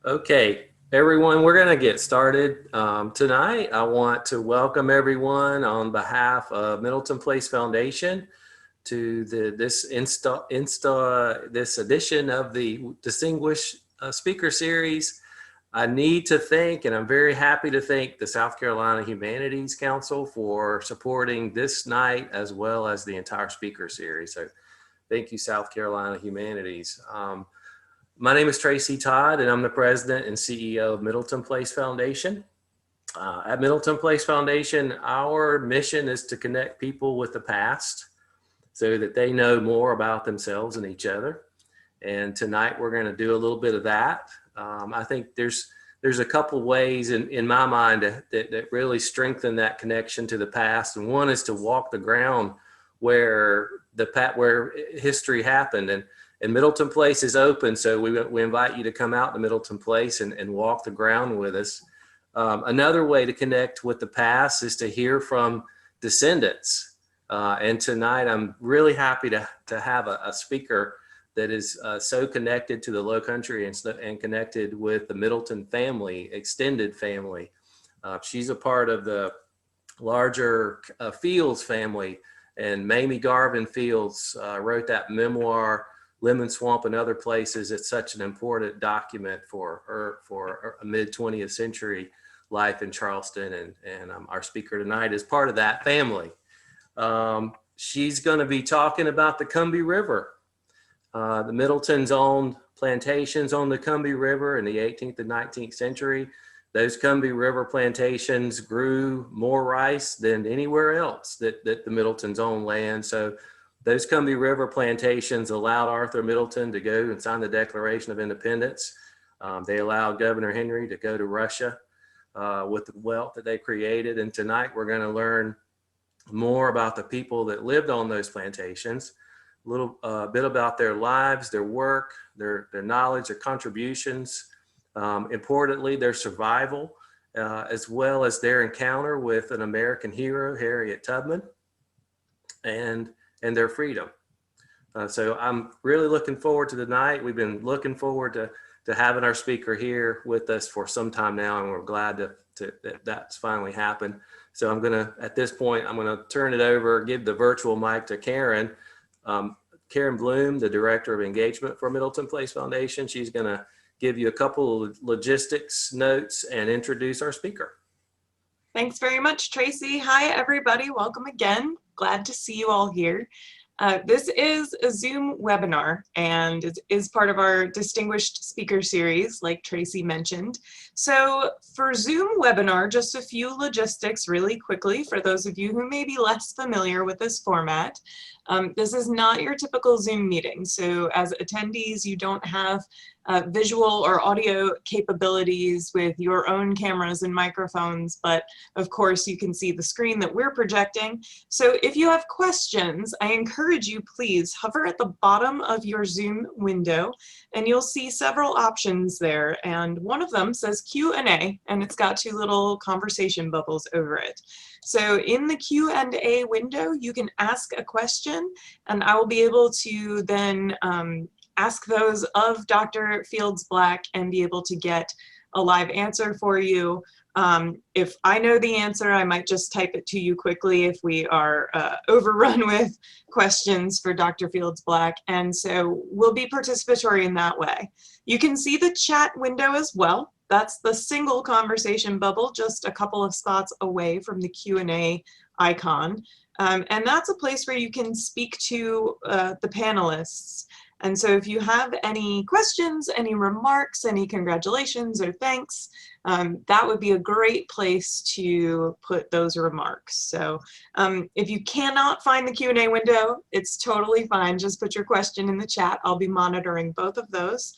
Okay, everyone, we're going to get started. Tonight, I want to welcome everyone on behalf of Middleton Place Foundation to this edition of the Distinguished Speaker Series. I need to thank, and I'm very happy to thank the South Carolina Humanities Council for supporting this night as well as the entire speaker series. So thank you, South Carolina Humanities. My name is Tracy Todd, and I'm the president and CEO of Middleton Place Foundation. At Middleton Place Foundation, our mission is to connect people with the past so that they know more about themselves and each other. And tonight we're going to do a little bit of that. I think there's a couple ways in my mind that really strengthen that connection to the past. And one is to walk the ground where history happened. And Middleton Place is open, so we invite you to come out to Middleton Place and walk the ground with us. Another way to connect with the past is to hear from descendants. And tonight I'm really happy to have a speaker that is so connected to the Low Country and connected with the Middleton family, extended family. She's a part of the larger Fields family, and Mamie Garvin Fields wrote that memoir, Lemon Swamp and Other Places. It's such an important document for a mid-20th century life in Charleston, and our speaker tonight is part of that family. She's going to be talking about the Combee River. The Middletons owned plantations on the Combee River in the 18th and 19th century. Those Combee River plantations grew more rice than anywhere else that the Middletons owned land. So those Combee River plantations allowed Arthur Middleton to go and sign the Declaration of Independence. They allowed Governor Henry to go to Russia with the wealth that they created. And tonight we're going to learn more about the people that lived on those plantations, a little bit about their lives, their work, their knowledge, their contributions, importantly, their survival, as well as their encounter with an American hero, Harriet Tubman, and their freedom. So I'm really looking forward to the night. We've been looking forward to having our speaker here with us for some time now, and we're glad that that's finally happened. So at this point, I'm gonna turn it over, give the virtual mic to Karen. Karen Bloom, the Director of Engagement for Middleton Place Foundation. She's gonna give you a couple of logistics notes and introduce our speaker. Thanks very much, Tracy. Hi, everybody. Welcome again. Glad to see you all here. This is a Zoom webinar, and it is part of our Distinguished Speaker Series, like Tracy mentioned. So for Zoom webinar, just a few logistics really quickly for those of you who may be less familiar with this format. This is not your typical Zoom meeting. So as attendees, you don't have visual or audio capabilities with your own cameras and microphones, but of course you can see the screen that we're projecting. So if you have questions, I encourage you, please hover at the bottom of your Zoom window and you'll see several options there. And one of them says Q&A, and it's got two little conversation bubbles over it. So in the Q&A window, you can ask a question, and I will be able to then ask those of Dr. Fields Black and be able to get a live answer for you. If I know the answer, I might just type it to you quickly if we are overrun with questions for Dr. Fields Black. And so we'll be participatory in that way. You can see the chat window as well. That's the single conversation bubble, just a couple of spots away from the Q&A icon. And that's a place where you can speak to the panelists. And so if you have any questions, any remarks, any congratulations or thanks, that would be a great place to put those remarks. So if you cannot find the Q&A window, it's totally fine. Just put your question in the chat. I'll be monitoring both of those.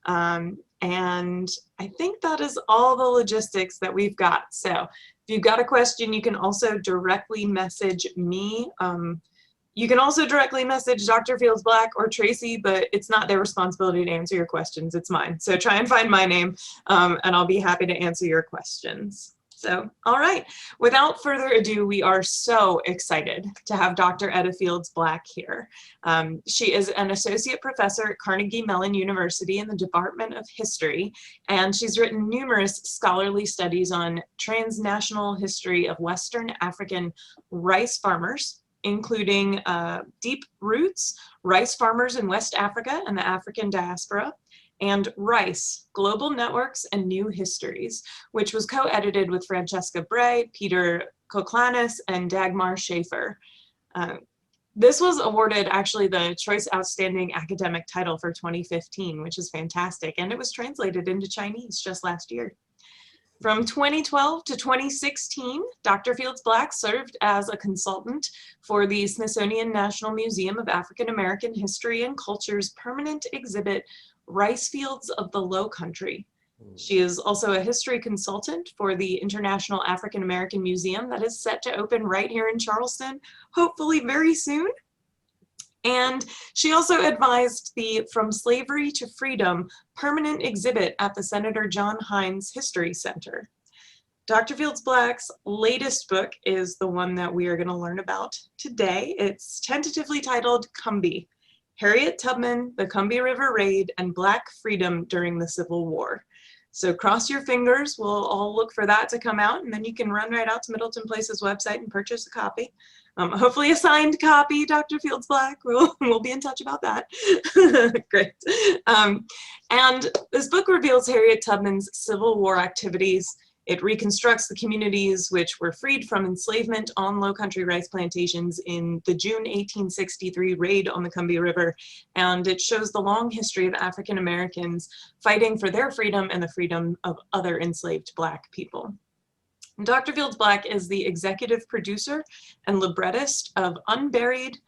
And I think that is all the logistics that we've got. So if you've got a question, you can also directly message me. You can also directly message Dr. Fields Black or Tracy, but it's not their responsibility to answer your questions, it's mine. So try and find my name, and I'll be happy to answer your questions. So, all right, without further ado, we are so excited to have Dr. Edda Fields Black here. She is an associate professor at Carnegie Mellon University in the Department of History, and she's written numerous scholarly studies on transnational history of Western African rice farmers, including Deep Roots, Rice Farmers in West Africa and the African Diaspora, and Rice, Global Networks and New Histories, which was co-edited with Francesca Bray, Peter Koklanis, and Dagmar Schaefer. This was awarded actually the Choice Outstanding Academic title for 2015, which is fantastic, and it was translated into Chinese just last year. From 2012 to 2016, Dr. Fields Black served as a consultant for the Smithsonian National Museum of African American History and Culture's permanent exhibit, Rice Fields of the Low Country. She is also a history consultant for the International African American Museum that is set to open right here in Charleston, hopefully very soon. And she also advised the From Slavery to Freedom permanent exhibit at the Senator John Hines History Center. Dr. Fields Black's latest book is the one that we are going to learn about today. It's tentatively titled Combee, Harriet Tubman, the Combahee River Raid, and Black Freedom During the Civil War. So cross your fingers, we'll all look for that to come out, and then you can run right out to Middleton Place's website and purchase a copy. Hopefully a signed copy, Dr. Fields Black. We'll be in touch about that. Great. And this book reveals Harriet Tubman's Civil War activities. It reconstructs the communities which were freed from enslavement on low-country rice plantations in the June 1863 raid on the Combee River, and it shows the long history of African Americans fighting for their freedom and the freedom of other enslaved Black people. And Dr. Fields Black is the executive producer and librettist of Unburied,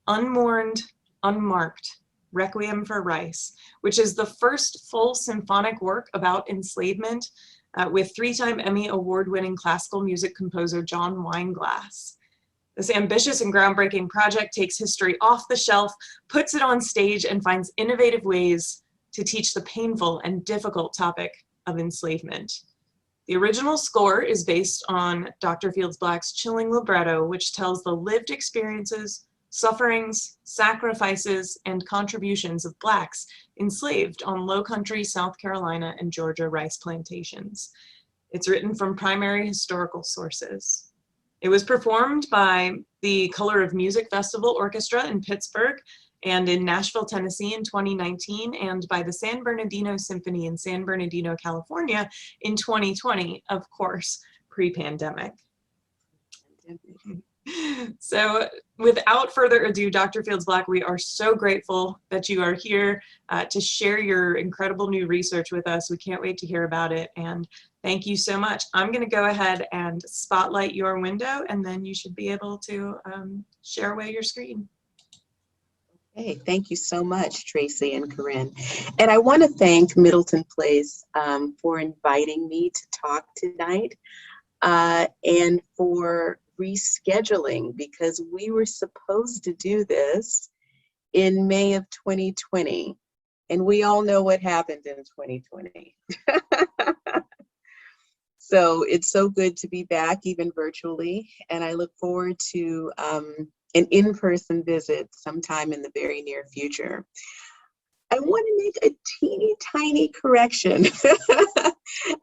Unmourned, Unmarked, Requiem for Rice, which is the first full symphonic work about enslavement with three-time Emmy award-winning classical music composer John Weinglass. This ambitious and groundbreaking project takes history off the shelf, puts it on stage, and finds innovative ways to teach the painful and difficult topic of enslavement. The original score is based on Dr. Fields Black's chilling libretto, which tells the lived experiences, sufferings, sacrifices, and contributions of Blacks enslaved on low-country South Carolina and Georgia rice plantations. It's written from primary historical sources. It was performed by the Color of Music Festival Orchestra in Pittsburgh and in Nashville, Tennessee in 2019, and by the San Bernardino Symphony in San Bernardino, California in 2020, of course, pre-pandemic. So without further ado, Dr. Fields Black, we are so grateful that you are here to share your incredible new research with us. We can't wait to hear about it, and thank you so much. I'm going to go ahead and spotlight your window, and then you should be able to share away your screen. Hey, thank you so much, Tracy and Corinne. And I want to thank Middleton Place for inviting me to talk tonight and for rescheduling, because we were supposed to do this in May of 2020, and we all know what happened in 2020. So it's so good to be back, even virtually, and I look forward to an in-person visit sometime in the very near future. I want to make a teeny tiny correction.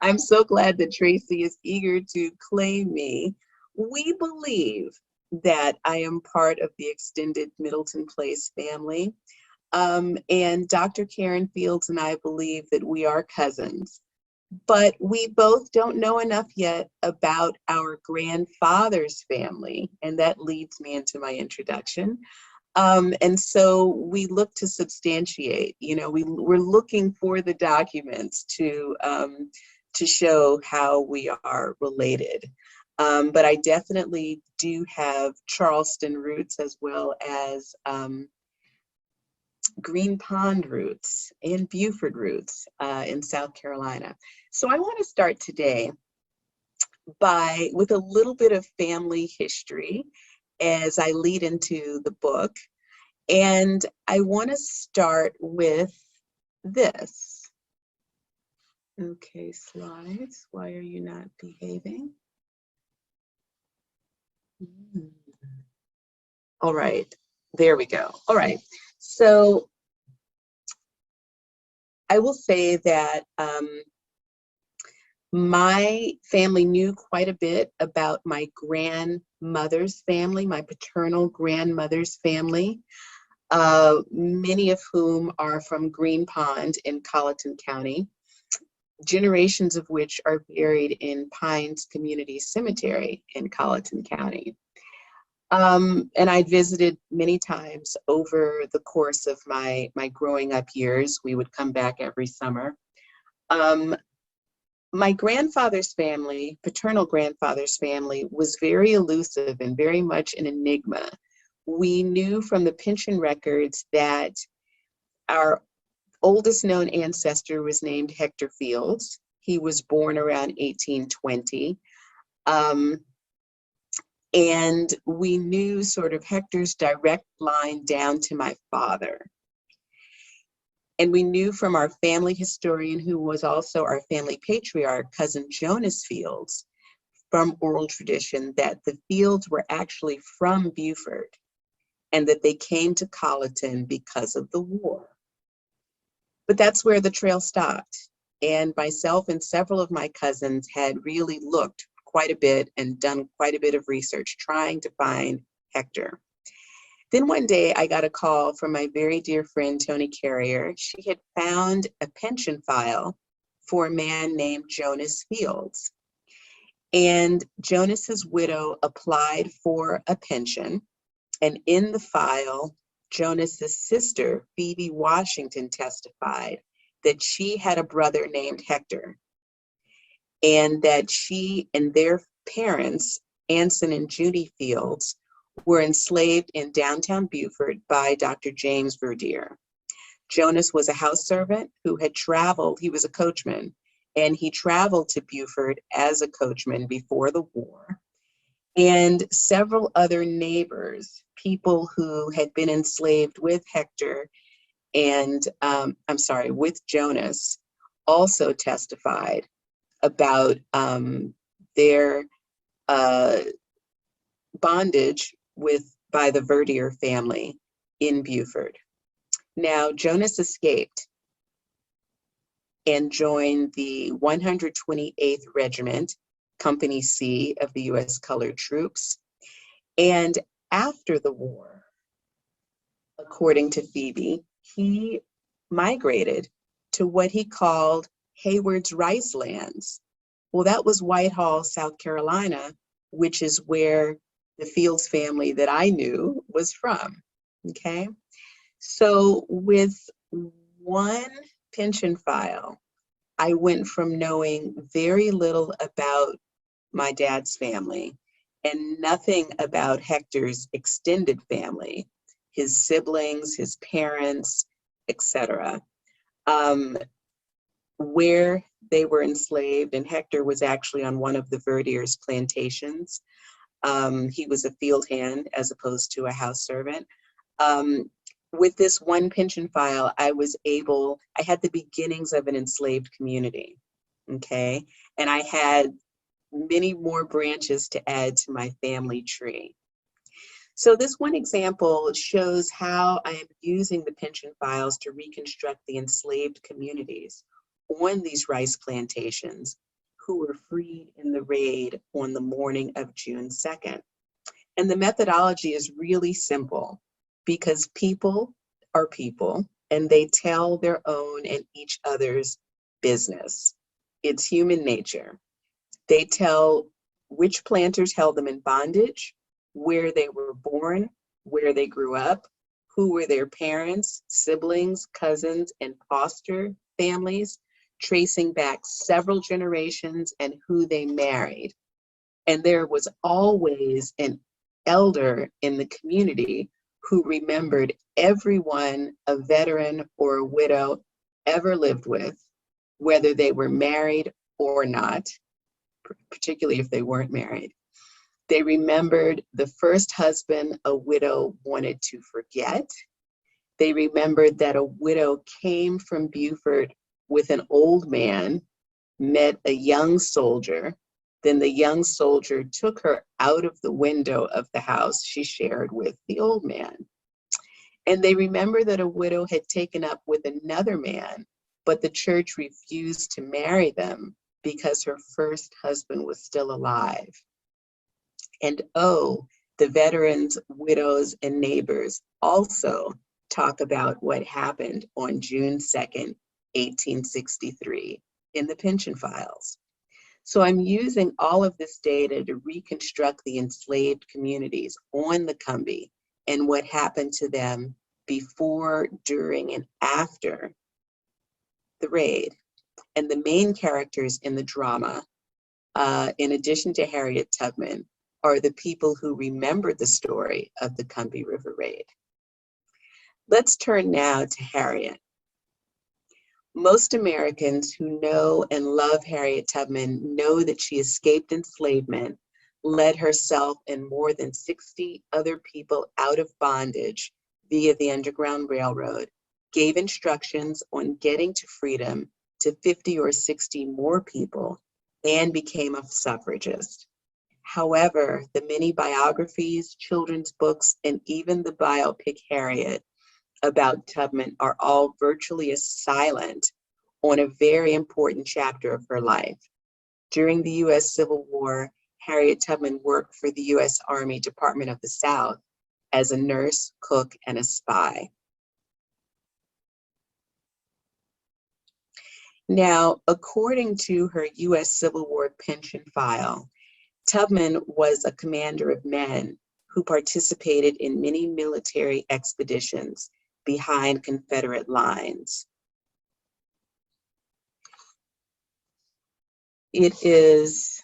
I'm so glad that Tracy is eager to claim me. We believe that I am part of the extended Middleton Place family. And Dr. Karen Fields and I believe that we are cousins. But we both don't know enough yet about our grandfather's family. And that leads me into my introduction. And so we look to substantiate, we're looking for the documents to show how we are related. But I definitely do have Charleston roots as well as Green Pond roots and Beaufort roots in South Carolina. So I want to start today with a little bit of family history as I lead into the book. And I want to start with this. Okay, slides. Why are you not behaving? All right, there we go. All right, so I will say that my family knew quite a bit about my grandmother's family, my paternal grandmother's family, many of whom are from Green Pond in Colleton County, generations of which are buried in Pines Community Cemetery in Colleton County. And I visited many times over the course of my growing up years. We would come back every summer. My grandfather's family, paternal grandfather's family, was very elusive and very much an enigma. We knew from the pension records that our oldest known ancestor was named Hector Fields. He was born around 1820. And we knew sort of Hector's direct line down to my father. And we knew from our family historian, who was also our family patriarch, cousin Jonas Fields, from oral tradition, that the Fields were actually from Beaufort and that they came to Colleton because of the war. But that's where the trail stopped. And myself and several of my cousins had really looked quite a bit and done quite a bit of research trying to find Hector. Then one day I got a call from my very dear friend, Tony Carrier. She had found a pension file for a man named Jonas Fields. And Jonas's widow applied for a pension. And in the file, Jonas's sister, Phoebe Washington, testified that she had a brother named Hector, and that she and their parents, Anson and Judy Fields, were enslaved in downtown Beaufort by Dr. James Verdier. Jonas was a house servant who had traveled, he was a coachman, and he traveled to Beaufort as a coachman before the war. And several other neighbors, people who had been enslaved with Hector and, with Jonas, also testified about their bondage by the Verdier family in Beaufort. Now, Jonas escaped and joined the 128th Regiment, Company C of the U.S. Colored Troops. And after the war, according to Phoebe, he migrated to what he called Hayward's Rice Lands. Well, that was Whitehall, South Carolina, which is where the Fields family that I knew was from, okay? So with one pension file, I went from knowing very little about my dad's family and nothing about Hector's extended family, his siblings, his parents, etc., where they were enslaved. And Hector was actually on one of the Verdier's plantations. He was a field hand as opposed to a house servant. With this one pension file, I had the beginnings of an enslaved community, okay? And I had many more branches to add to my family tree. So this one example shows how I am using the pension files to reconstruct the enslaved communities on these rice plantations who were freed in the raid on the morning of June 2nd. And the methodology is really simple because people are people and they tell their own and each other's business. It's human nature. They tell which planters held them in bondage, where they were born, where they grew up, who were their parents, siblings, cousins, and foster families, tracing back several generations, and who they married. And there was always an elder in the community who remembered everyone a veteran or a widow ever lived with, whether they were married or not, particularly if they weren't married. They remembered the first husband a widow wanted to forget. They remembered that a widow came from Beaufort with an old man met a young soldier. Then the young soldier took her out of the window of the house she shared with the old man. And they remember that a widow had taken up with another man, but the church refused to marry them because her first husband was still alive. And oh, the veterans, widows, and neighbors also talk about what happened on June 2nd, 1863 in the pension files. So I'm using all of this data to reconstruct the enslaved communities on the Combee and what happened to them before, during, and after the raid. And the main characters in the drama, in addition to Harriet Tubman, are the people who remember the story of the Combahee River Raid. Let's turn now to Harriet. Most Americans who know and love Harriet Tubman know that she escaped enslavement, led herself and more than 60 other people out of bondage via the Underground Railroad, gave instructions on getting to freedom to 50 or 60 more people, and became a suffragist. However, the many biographies, children's books, and even the biopic Harriet about Tubman are all virtually silent on a very important chapter of her life. During the US Civil War, Harriet Tubman worked for the US Army Department of the South as a nurse, cook, and a spy. Now, according to her US Civil War pension file, Tubman was a commander of men who participated in many military expeditions behind Confederate lines. It is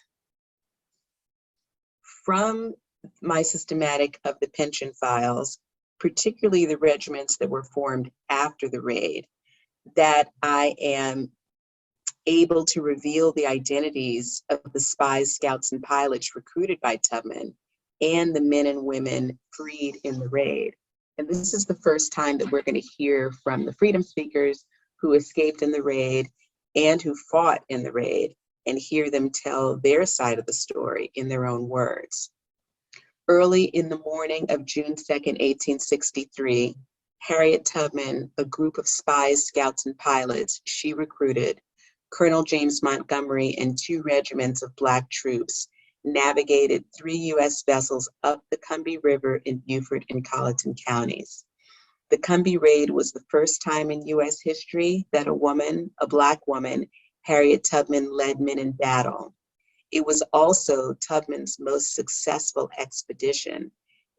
from my systematic of the pension files, particularly the regiments that were formed after the raid, that I am able to reveal the identities of the spies, scouts, and pilots recruited by Tubman and the men and women freed in the raid. And this is the first time that we're going to hear from the freedom speakers who escaped in the raid and who fought in the raid, and hear them tell their side of the story in their own words. Early in the morning of June 2nd, 1863, Harriet Tubman, a group of spies, scouts, and pilots she recruited, Colonel James Montgomery, and 2 regiments of Black troops, navigated 3 US vessels up the Combee River in Beaufort and Colleton counties. The Combee Raid was the first time in US history that a woman, a Black woman, Harriet Tubman, led men in battle. It was also Tubman's most successful expedition.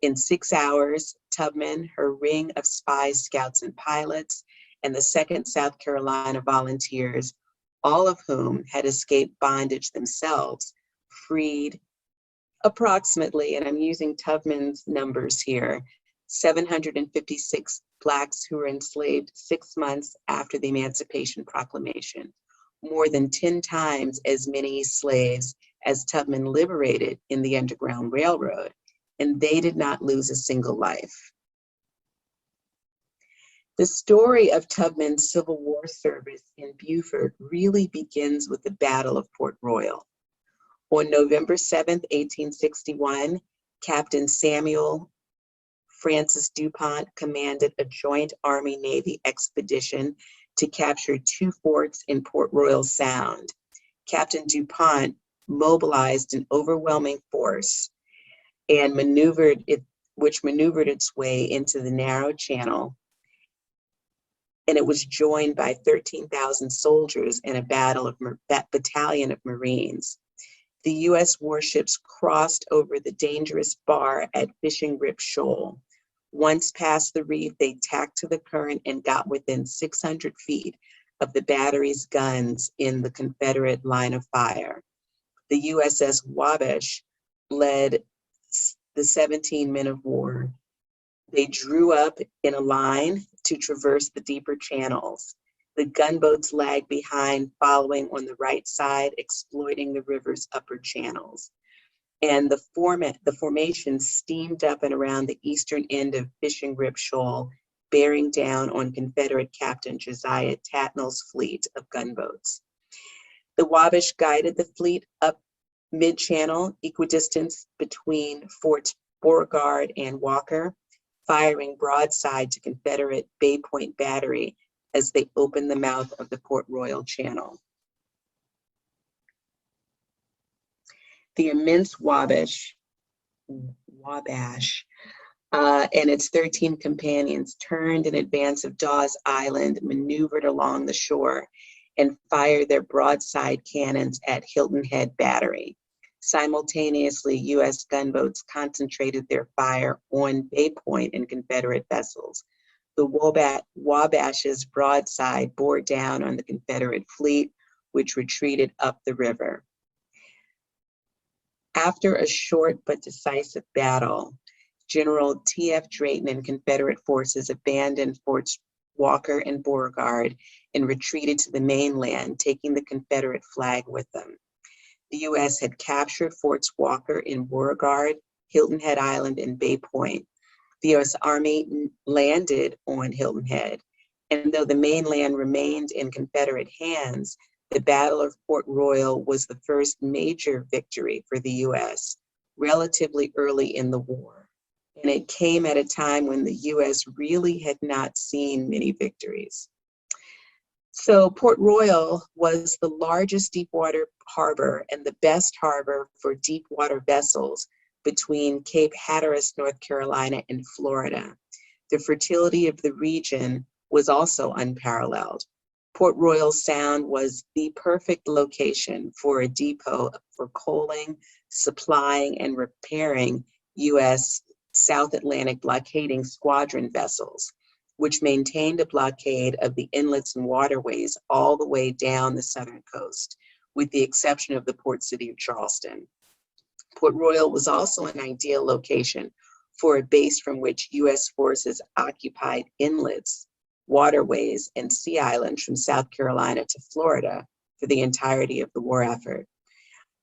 In 6 hours, Tubman, her ring of spies, scouts, and pilots, and the 2nd South Carolina Volunteers, all of whom had escaped bondage themselves, freed approximately, and I'm using Tubman's numbers here, 756 Blacks who were enslaved 6 months after the Emancipation Proclamation, more than 10 times as many slaves as Tubman liberated in the Underground Railroad, and they did not lose a single life. The story of Tubman's Civil War service in Beaufort really begins with the Battle of Port Royal. On November 7th, 1861, Captain Samuel Francis DuPont commanded a joint Army-Navy expedition to capture 2 forts in Port Royal Sound. Captain DuPont mobilized an overwhelming force and maneuvered its way into the narrow channel, and it was joined by 13,000 soldiers in a battalion of Marines. The US warships crossed over the dangerous bar at Fishing Rip Shoal. Once past the reef, they tacked to the current and got within 600 feet of the battery's guns in the Confederate line of fire. The USS Wabash led the 17 men of war. They drew up in a line to traverse the deeper channels. The gunboats lagged behind, following on the right side, exploiting the river's upper channels. And the formation steamed up and around the eastern end of Fishing Rip Shoal, bearing down on Confederate Captain Josiah Tatnall's fleet of gunboats. The Wabash guided the fleet up mid-channel, equidistance between Forts Beauregard and Walker, firing broadside to Confederate Bay Point Battery as they opened the mouth of the Port Royal Channel. The immense Wabash and its 13 companions turned in advance of Dawes Island, maneuvered along the shore, and fired their broadside cannons at Hilton Head Battery. Simultaneously, U.S. gunboats concentrated their fire on Bay Point and Confederate vessels. The Wabash's broadside bore down on the Confederate fleet, which retreated up the river. After a short but decisive battle, General T.F. Drayton and Confederate forces abandoned Forts Walker and Beauregard and retreated to the mainland, taking the Confederate flag with them. The U.S. had captured Forts Walker and Beauregard, Hilton Head Island, and Bay Point. The U.S. Army landed on Hilton Head, and though the mainland remained in Confederate hands, the Battle of Port Royal was the first major victory for the U.S. relatively early in the war. And it came at a time when the U.S. really had not seen many victories. So Port Royal was the largest deepwater harbor and the best harbor for deepwater vessels between Cape Hatteras, North Carolina, and Florida. The fertility of the region was also unparalleled. Port Royal Sound was the perfect location for a depot for coaling, supplying, and repairing U.S. South Atlantic blockading squadron vessels, which maintained a blockade of the inlets and waterways all the way down the southern coast, with the exception of the port city of Charleston. Port Royal was also an ideal location for a base from which U.S. forces occupied inlets, waterways, and sea islands from South Carolina to Florida for the entirety of the war effort.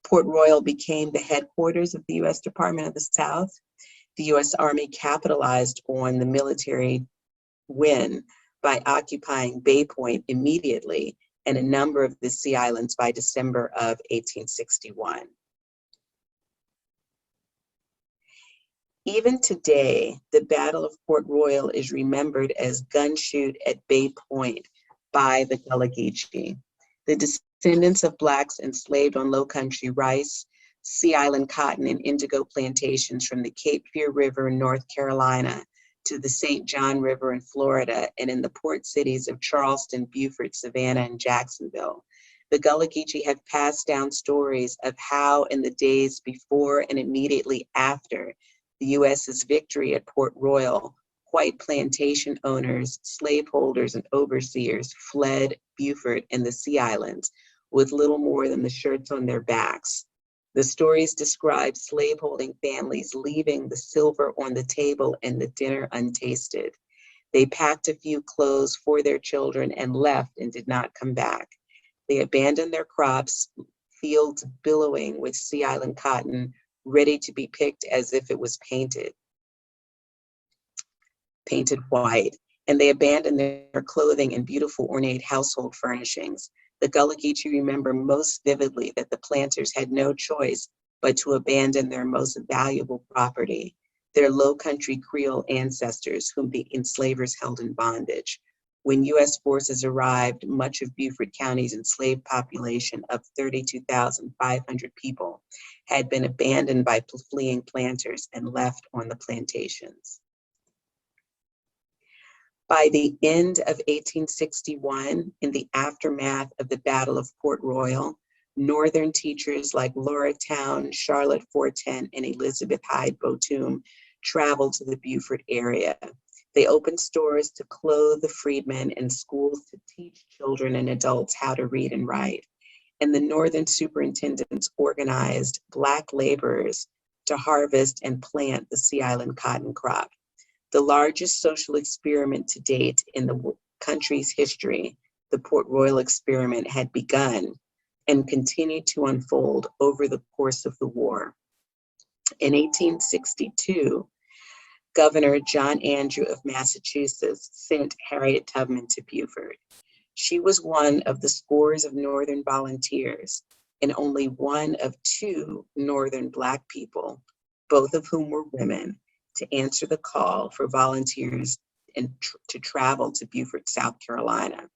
Port Royal became the headquarters of the U.S. Department of the South. The U.S. Army capitalized on the military win by occupying Bay Point immediately and a number of the sea islands by December of 1861. Even today, the Battle of Port Royal is remembered as gun shoot at Bay Point by the Gullah Geechee. The descendants of Blacks enslaved on low country rice, Sea Island cotton, and indigo plantations from the Cape Fear River in North Carolina to the St. John River in Florida and in the port cities of Charleston, Beaufort, Savannah, and Jacksonville. The Gullah Geechee have passed down stories of how in the days before and immediately after the U.S.'s victory at Port Royal, white plantation owners, slaveholders, and overseers fled Beaufort and the Sea Islands with little more than the shirts on their backs. The stories describe slaveholding families leaving the silver on the table and the dinner untasted. They packed a few clothes for their children and left and did not come back. They abandoned their crops, fields billowing with Sea Island cotton, ready to be picked as if it was painted white, and they abandoned their clothing and beautiful ornate household furnishings. The Gullah Geechee remember most vividly that the planters had no choice but to abandon their most valuable property, their low country Creole ancestors whom the enslavers held in bondage. When U.S. forces arrived, much of Beaufort County's enslaved population of 32,500 people had been abandoned by fleeing planters and left on the plantations. By the end of 1861, in the aftermath of the Battle of Port Royal, Northern teachers like Laura Town, Charlotte Forten, and Elizabeth Hyde Bottoom traveled to the Beaufort area. They opened stores to clothe the freedmen and schools to teach children and adults how to read and write. And the Northern superintendents organized Black laborers to harvest and plant the Sea Island cotton crop. The largest social experiment to date in the country's history, the Port Royal experiment, had begun and continued to unfold over the course of the war. In 1862, Governor John Andrew of Massachusetts sent Harriet Tubman to Beaufort. She was one of the scores of Northern volunteers and only one of two Northern Black people, both of whom were women, to answer the call for volunteers and to travel to Beaufort, South Carolina.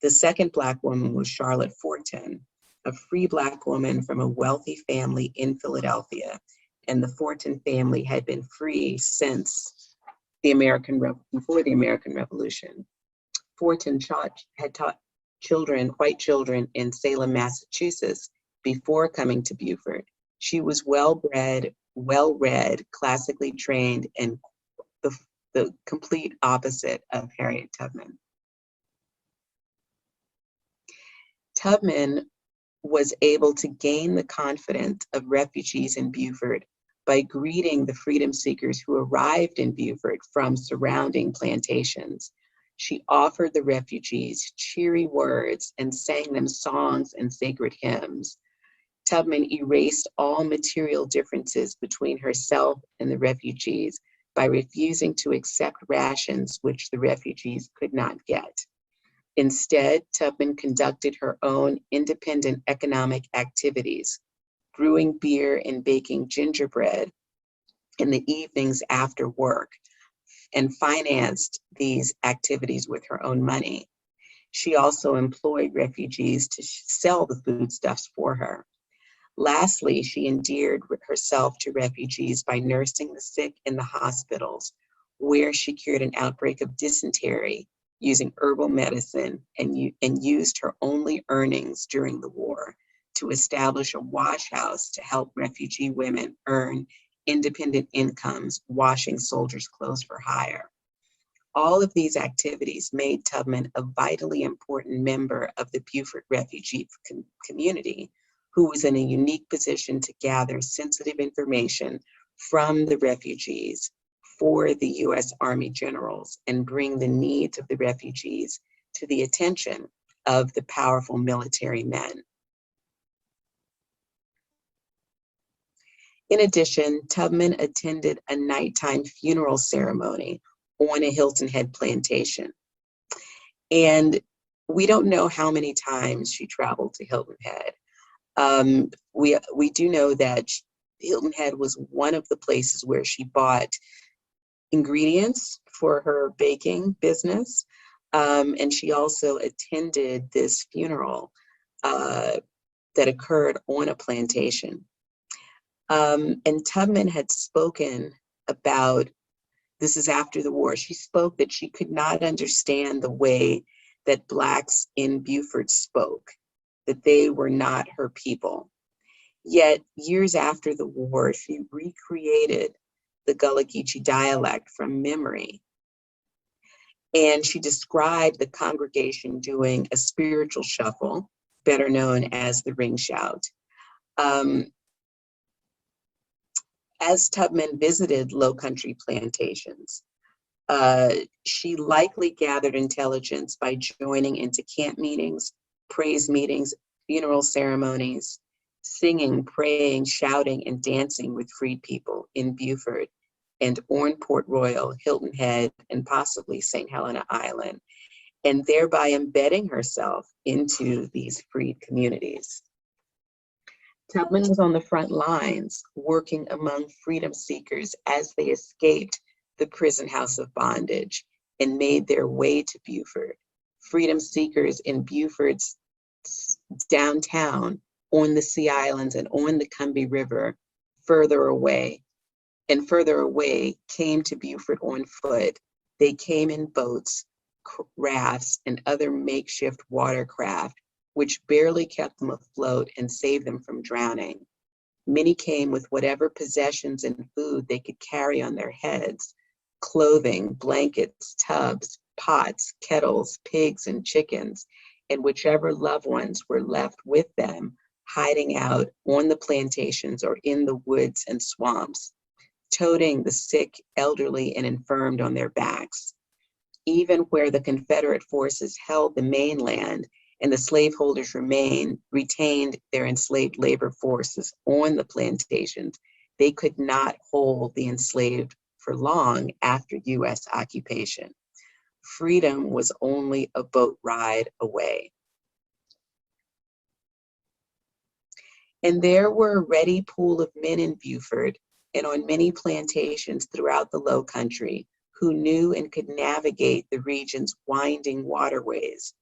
The second Black woman was Charlotte Fortin, a free Black woman from a wealthy family in Philadelphia, and the Fortin family had been free since before the American Revolution. Fortin had taught white children in Salem, Massachusetts before coming to Beaufort. She was well-bred, well-read, classically trained, and the complete opposite of Harriet Tubman. Tubman was able to gain the confidence of refugees in Beaufort by greeting the freedom seekers who arrived in Beaufort from surrounding plantations. She offered the refugees cheery words and sang them songs and sacred hymns. Tubman erased all material differences between herself and the refugees by refusing to accept rations which the refugees could not get. Instead, Tubman conducted her own independent economic activities, brewing beer and baking gingerbread in the evenings after work, and financed these activities with her own money. She also employed refugees to sell the foodstuffs for her. Lastly, she endeared herself to refugees by nursing the sick in the hospitals, where she cured an outbreak of dysentery using herbal medicine and used her only earnings during the war to establish a wash house to help refugee women earn independent incomes washing soldiers' clothes for hire. All of these activities made Tubman a vitally important member of the Beaufort refugee community, who was in a unique position to gather sensitive information from the refugees for the US Army generals and bring the needs of the refugees to the attention of the powerful military men. In addition, Tubman attended a nighttime funeral ceremony on a Hilton Head plantation. And we don't know how many times she traveled to Hilton Head. We do know that Hilton Head was one of the places where she bought ingredients for her baking business. And she also attended this funeral that occurred on a plantation. And Tubman had spoken about, this is after the war, she spoke that she could not understand the way that Blacks in Beaufort spoke, that they were not her people. Yet years after the war, she recreated the Gullah Geechee dialect from memory. And she described the congregation doing a spiritual shuffle, better known as the ring shout. As Tubman visited Low Country plantations, she likely gathered intelligence by joining into camp meetings, praise meetings, funeral ceremonies, singing, praying, shouting, and dancing with freed people in Beaufort and on Port Royal, Hilton Head, and possibly St. Helena Island, and thereby embedding herself into these freed communities. Tubman was on the front lines, working among freedom seekers as they escaped the prison house of bondage and made their way to Beaufort. Freedom seekers in Beaufort's downtown, on the Sea Islands and on the Combee River, further away came to Beaufort on foot. They came in boats, rafts, and other makeshift watercraft, which barely kept them afloat and saved them from drowning. Many came with whatever possessions and food they could carry on their heads: clothing, blankets, tubs, pots, kettles, pigs, and chickens, and whichever loved ones were left with them, hiding out on the plantations or in the woods and swamps, toting the sick, elderly, and infirmed on their backs. Even where the Confederate forces held the mainland and the slaveholders retained their enslaved labor forces on the plantations, they could not hold the enslaved for long after US occupation. freedom was only a boat ride away. And there were a ready pool of men in Beaufort and on many plantations throughout the Low Country who knew and could navigate the region's winding waterways.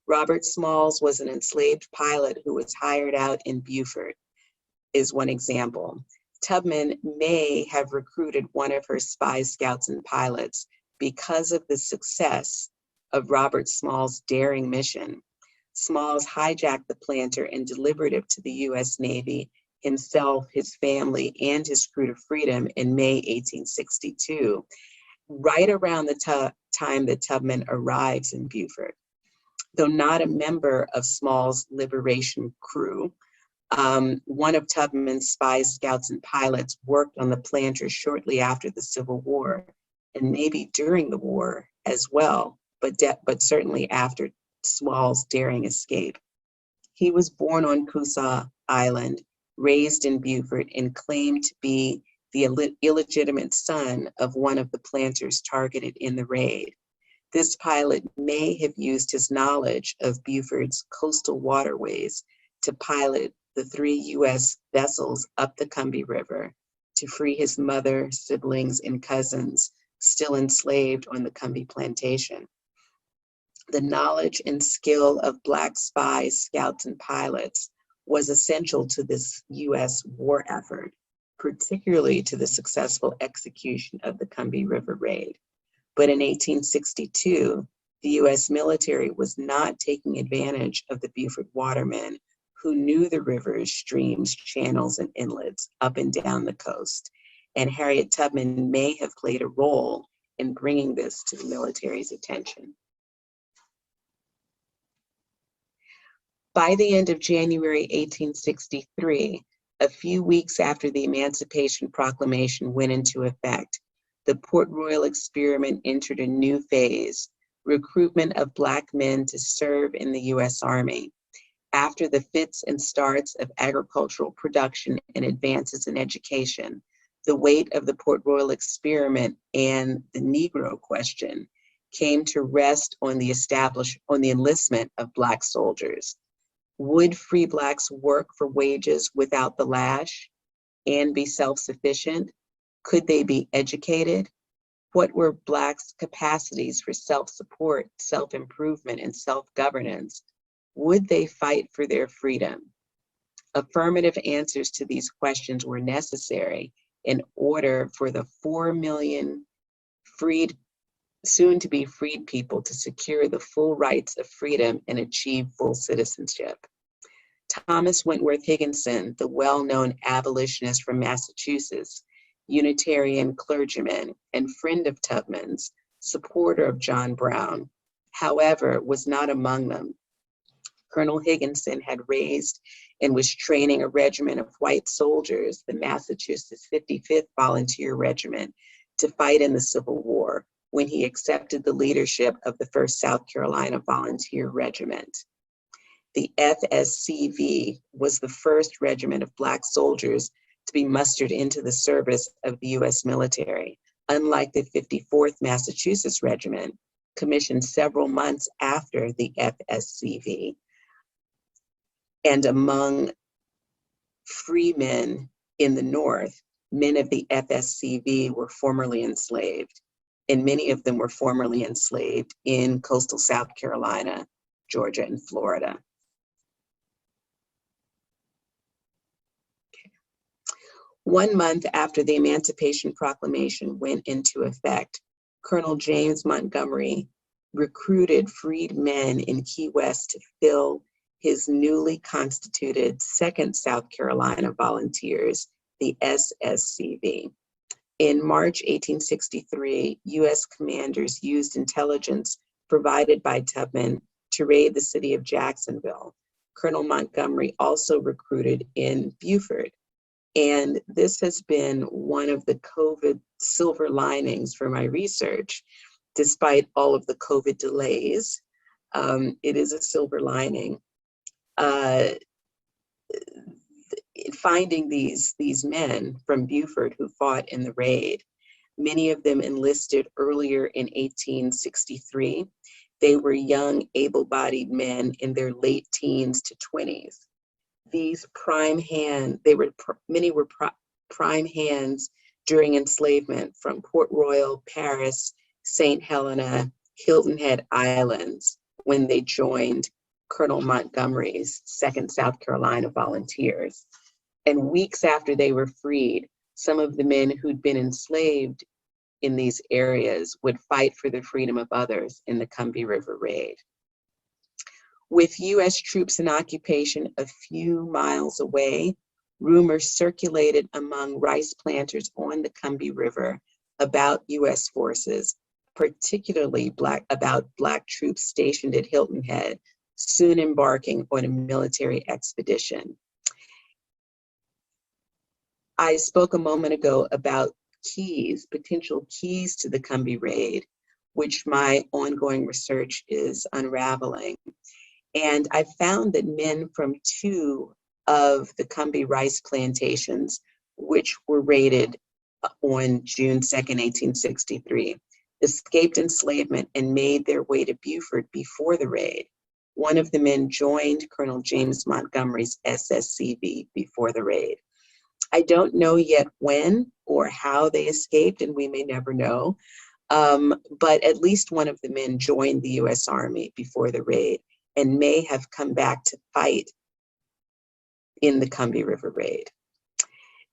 Robert Smalls was an enslaved pilot who was hired out in Beaufort, is one example. Tubman may have recruited one of her spy scouts and pilots because of the success of Robert Smalls' daring mission. Smalls hijacked the planter and delivered it to the US Navy, himself, his family, and his crew to freedom in May 1862, right around the time that Tubman arrives in Beaufort. Though not a member of Smalls' liberation crew, one of Tubman's spy scouts and pilots worked on the planter shortly after the Civil War, and maybe during the war as well, but certainly after Smalls' daring escape. He was born on Coosaw Island, raised in Beaufort, and claimed to be the illegitimate son of one of the planters targeted in the raid. This pilot may have used his knowledge of Beaufort's coastal waterways to pilot the 3 US vessels up the Combee River to free his mother, siblings, and cousins still enslaved on the Combee plantation. The knowledge and skill of Black spies, scouts, and pilots was essential to this US war effort, particularly to the successful execution of the Combahee River Raid. But in 1862, the US military was not taking advantage of the Beaufort watermen who knew the rivers, streams, channels, and inlets up and down the coast. And Harriet Tubman may have played a role in bringing this to the military's attention. By the end of January 1863, a few weeks after the Emancipation Proclamation went into effect, the Port Royal experiment entered a new phase, recruitment of Black men to serve in the US Army. After the fits and starts of agricultural production and advances in education, the weight of the Port Royal experiment and the Negro question came to rest on the enlistment of Black soldiers. Would free Blacks work for wages without the lash and be self-sufficient? Could they be educated? What were Blacks' capacities for self-support, self-improvement, and self-governance? Would they fight for their freedom? Affirmative answers to these questions were necessary in order for the 4 million soon-to-be freed people to secure the full rights of freedom and achieve full citizenship. Thomas Wentworth Higginson, the well-known abolitionist from Massachusetts, Unitarian clergyman and friend of Tubman's, supporter of John Brown, however, was not among them. Colonel Higginson had raised and was training a regiment of white soldiers, the Massachusetts 55th Volunteer Regiment, to fight in the Civil War when he accepted the leadership of the 1st South Carolina Volunteer Regiment. The FSCV was the first regiment of Black soldiers to be mustered into the service of the US military, unlike the 54th Massachusetts Regiment, commissioned several months after the FSCV. And among free men in the North, men of the FSCV were formerly enslaved, and many of them were formerly enslaved in coastal South Carolina, Georgia, and Florida. Okay. 1 month after the Emancipation Proclamation went into effect, Colonel James Montgomery recruited freed men in Key West to fill his newly constituted 2nd South Carolina Volunteers, the SSCV. In March 1863, US commanders used intelligence provided by Tubman to raid the city of Jacksonville. Colonel Montgomery also recruited in Beaufort. And this has been one of the COVID silver linings for my research. Despite all of the COVID delays, it is a silver lining. Finding these men from Beaufort who fought in the raid. Many of them enlisted earlier in 1863. They were young, able-bodied men in their late teens to 20s. These prime hands during enslavement from Port Royal, Paris, St. Helena, Hilton Head Islands, when they joined Colonel Montgomery's 2nd South Carolina Volunteers. And weeks after they were freed, some of the men who'd been enslaved in these areas would fight for the freedom of others in the Combahee River Raid. With US troops in occupation a few miles away, rumors circulated among rice planters on the Combahee River about US forces, particularly about Black troops stationed at Hilton Head, soon embarking on a military expedition. I spoke a moment ago about potential keys to the Combahee Raid, which my ongoing research is unraveling. And I found that men from 2 of the Combee rice plantations, which were raided on June 2nd, 1863, escaped enslavement and made their way to Beaufort before the raid. One of the men joined Colonel James Montgomery's SSCV before the raid. I don't know yet when or how they escaped, and we may never know, but at least one of the men joined the US Army before the raid and may have come back to fight in the Combahee River Raid.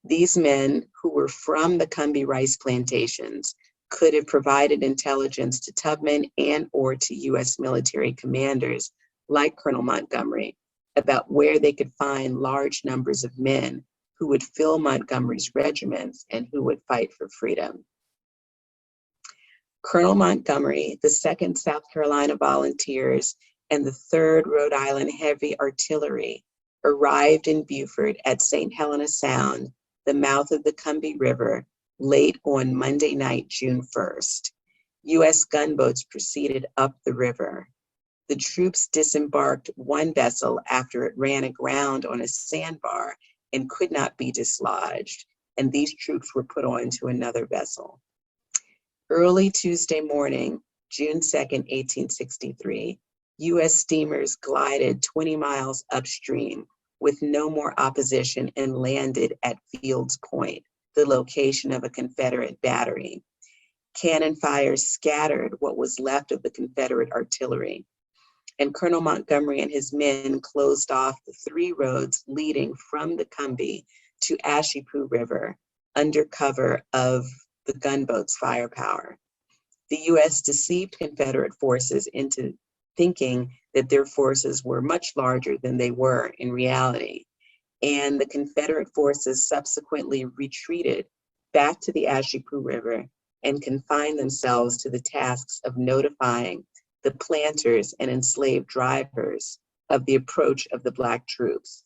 These men, who were from the Combee rice plantations, could have provided intelligence to Tubman and or to US military commanders like Colonel Montgomery about where they could find large numbers of men who would fill Montgomery's regiments and who would fight for freedom. Colonel Montgomery, the 2nd South Carolina Volunteers, and the 3rd Rhode Island Heavy Artillery arrived in Beaufort at St. Helena Sound, the mouth of the Combee River, late on Monday night, June 1st. US gunboats proceeded up the river. The troops disembarked one vessel after it ran aground on a sandbar and could not be dislodged, and these troops were put on to another vessel. Early Tuesday morning, June 2nd, 1863, US steamers glided 20 miles upstream with no more opposition and landed at Fields Point, the location of a Confederate battery. Cannon fire scattered what was left of the Confederate artillery, and Colonel Montgomery and his men closed off the 3 roads leading from the Combee to Ashepoo River under cover of the gunboats' firepower. The US deceived Confederate forces into thinking that their forces were much larger than they were in reality, and the Confederate forces subsequently retreated back to the Ashepoo River and confined themselves to the tasks of notifying the planters and enslaved drivers of the approach of the Black troops.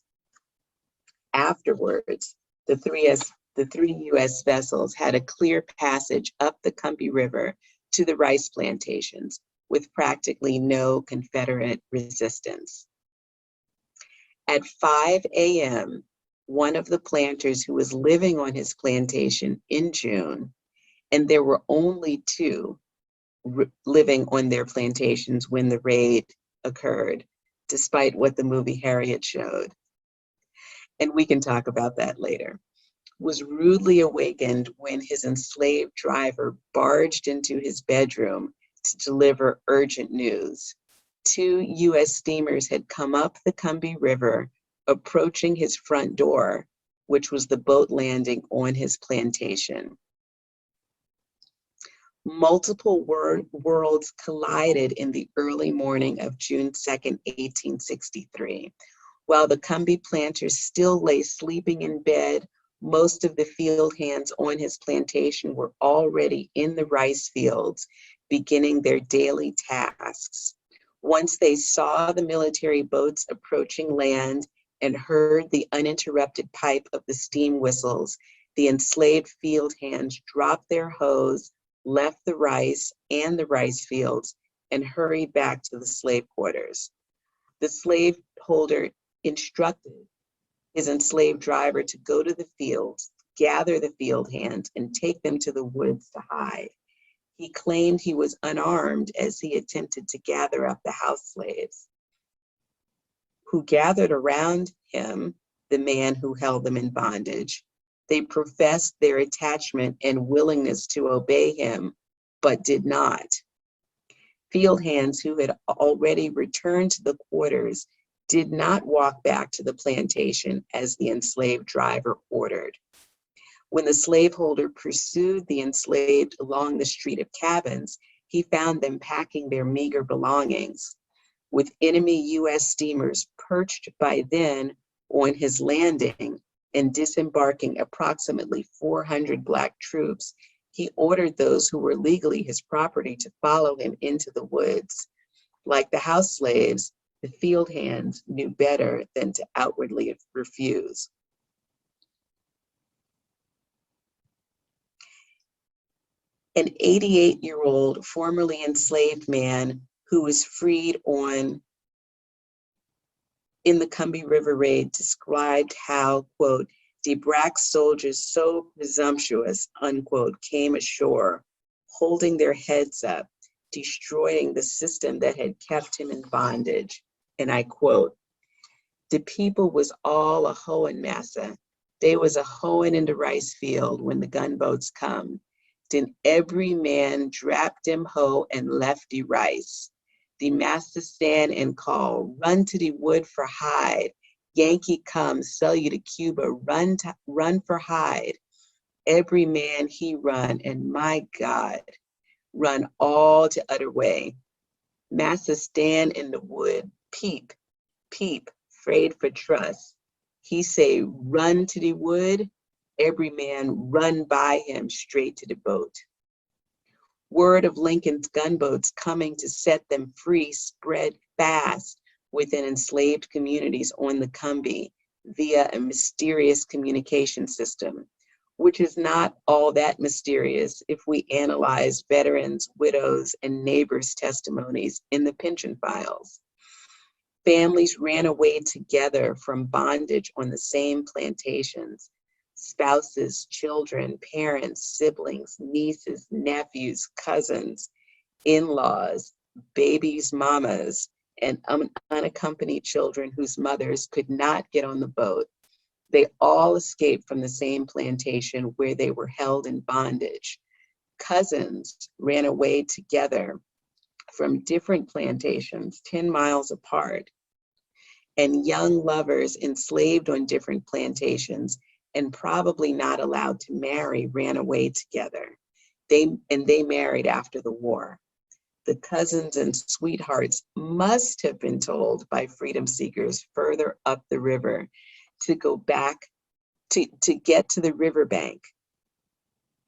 Afterwards, the three US vessels had a clear passage up the Combee River to the rice plantations with practically no Confederate resistance. At 5 a.m., one of the planters who was living on his plantation in June, and there were only 2 living on their plantations when the raid occurred, despite what the movie Harriet showed, and we can talk about that later, was rudely awakened when his enslaved driver barged into his bedroom to deliver urgent news. 2 US steamers had come up the Combee River, approaching his front door, which was the boat landing on his plantation. Multiple worlds collided in the early morning of June 2nd, 1863. While the Combee planters still lay sleeping in bed, most of the field hands on his plantation were already in the rice fields, beginning their daily tasks. Once they saw the military boats approaching land and heard the uninterrupted pipe of the steam whistles, the enslaved field hands dropped their hoes, left the rice and the rice fields, and hurried back to the slave quarters. The slaveholder instructed his enslaved driver to go to the fields, gather the field hands and take them to the woods to hide. He claimed he was unarmed as he attempted to gather up the house slaves, who gathered around him, the man who held them in bondage. They professed their attachment and willingness to obey him, but did not. Field hands who had already returned to the quarters did not walk back to the plantation as the enslaved driver ordered. When the slaveholder pursued the enslaved along the street of cabins, he found them packing their meager belongings. With enemy U.S. steamers perched by then on his landing and disembarking approximately 400 Black troops, he ordered those who were legally his property to follow him into the woods. Like the house slaves, the field hands knew better than to outwardly refuse. An 88-year-old formerly enslaved man who was freed in the Combahee River Raid described how, quote, "the black soldiers so presumptuous," unquote, came ashore, holding their heads up, destroying the system that had kept him in bondage. And I quote, "The people was all a hoeing, massa. They was a hoeing in the rice field when the gunboats come. Then every man drapped them hoe and left the rice. The master stand and call, run to the wood for hide. Yankee come, sell you to Cuba, run for hide. Every man he run, and my God, run all the other way. Master stand in the wood, peep, peep, afraid for trust. He say, run to the wood, every man run by him straight to the boat. Word of Lincoln's gunboats coming to set them free spread fast within enslaved communities on the Combee via a mysterious communication system, which is not all that mysterious if we analyze veterans, widows, and neighbors' testimonies in the pension files. Families ran away together from bondage on the same plantations. Spouses, children, parents, siblings, nieces, nephews, cousins, in-laws, babies, mamas, and unaccompanied children whose mothers could not get on the boat. They all escaped from the same plantation where they were held in bondage. Cousins ran away together from different plantations 10 miles apart. And young lovers enslaved on different plantations and probably not allowed to marry ran away together. They married after the war. The cousins and sweethearts must have been told by freedom seekers further up the river to go back to get to the riverbank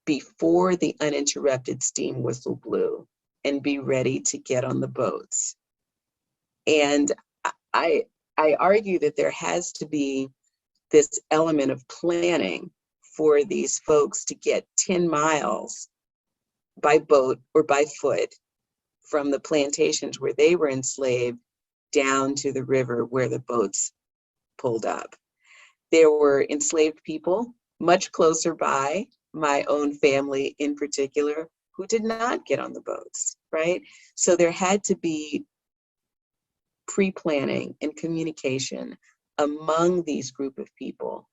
before the uninterrupted steam whistle blew and be ready to get on the boats. And I argue that there has to be this element of planning for these folks to get 10 miles by boat or by foot from the plantations where they were enslaved down to the river where the boats pulled up. There were enslaved people much closer by, my own family in particular, who did not get on the boats, right? So there had to be pre-planning and communication among these group of people,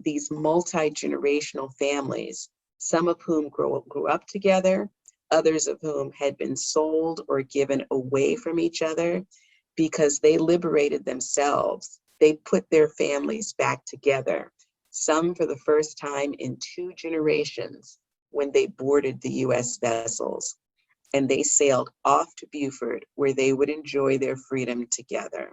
these multi-generational families, some of whom grew up together, others of whom had been sold or given away from each other because they liberated themselves. They put their families back together, some for the first time in 2 generations when they boarded the US vessels, and they sailed off to Beaufort where they would enjoy their freedom together.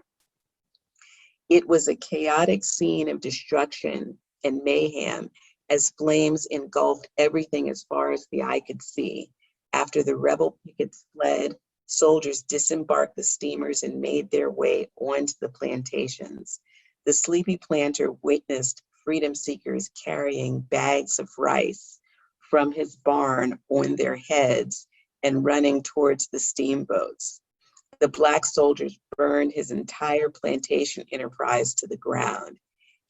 It was a chaotic scene of destruction and mayhem as flames engulfed everything as far as the eye could see. After the rebel pickets fled, soldiers disembarked the steamers and made their way onto the plantations. The sleepy planter witnessed freedom seekers carrying bags of rice from his barn on their heads and running towards the steamboats. The Black soldiers burned his entire plantation enterprise to the ground.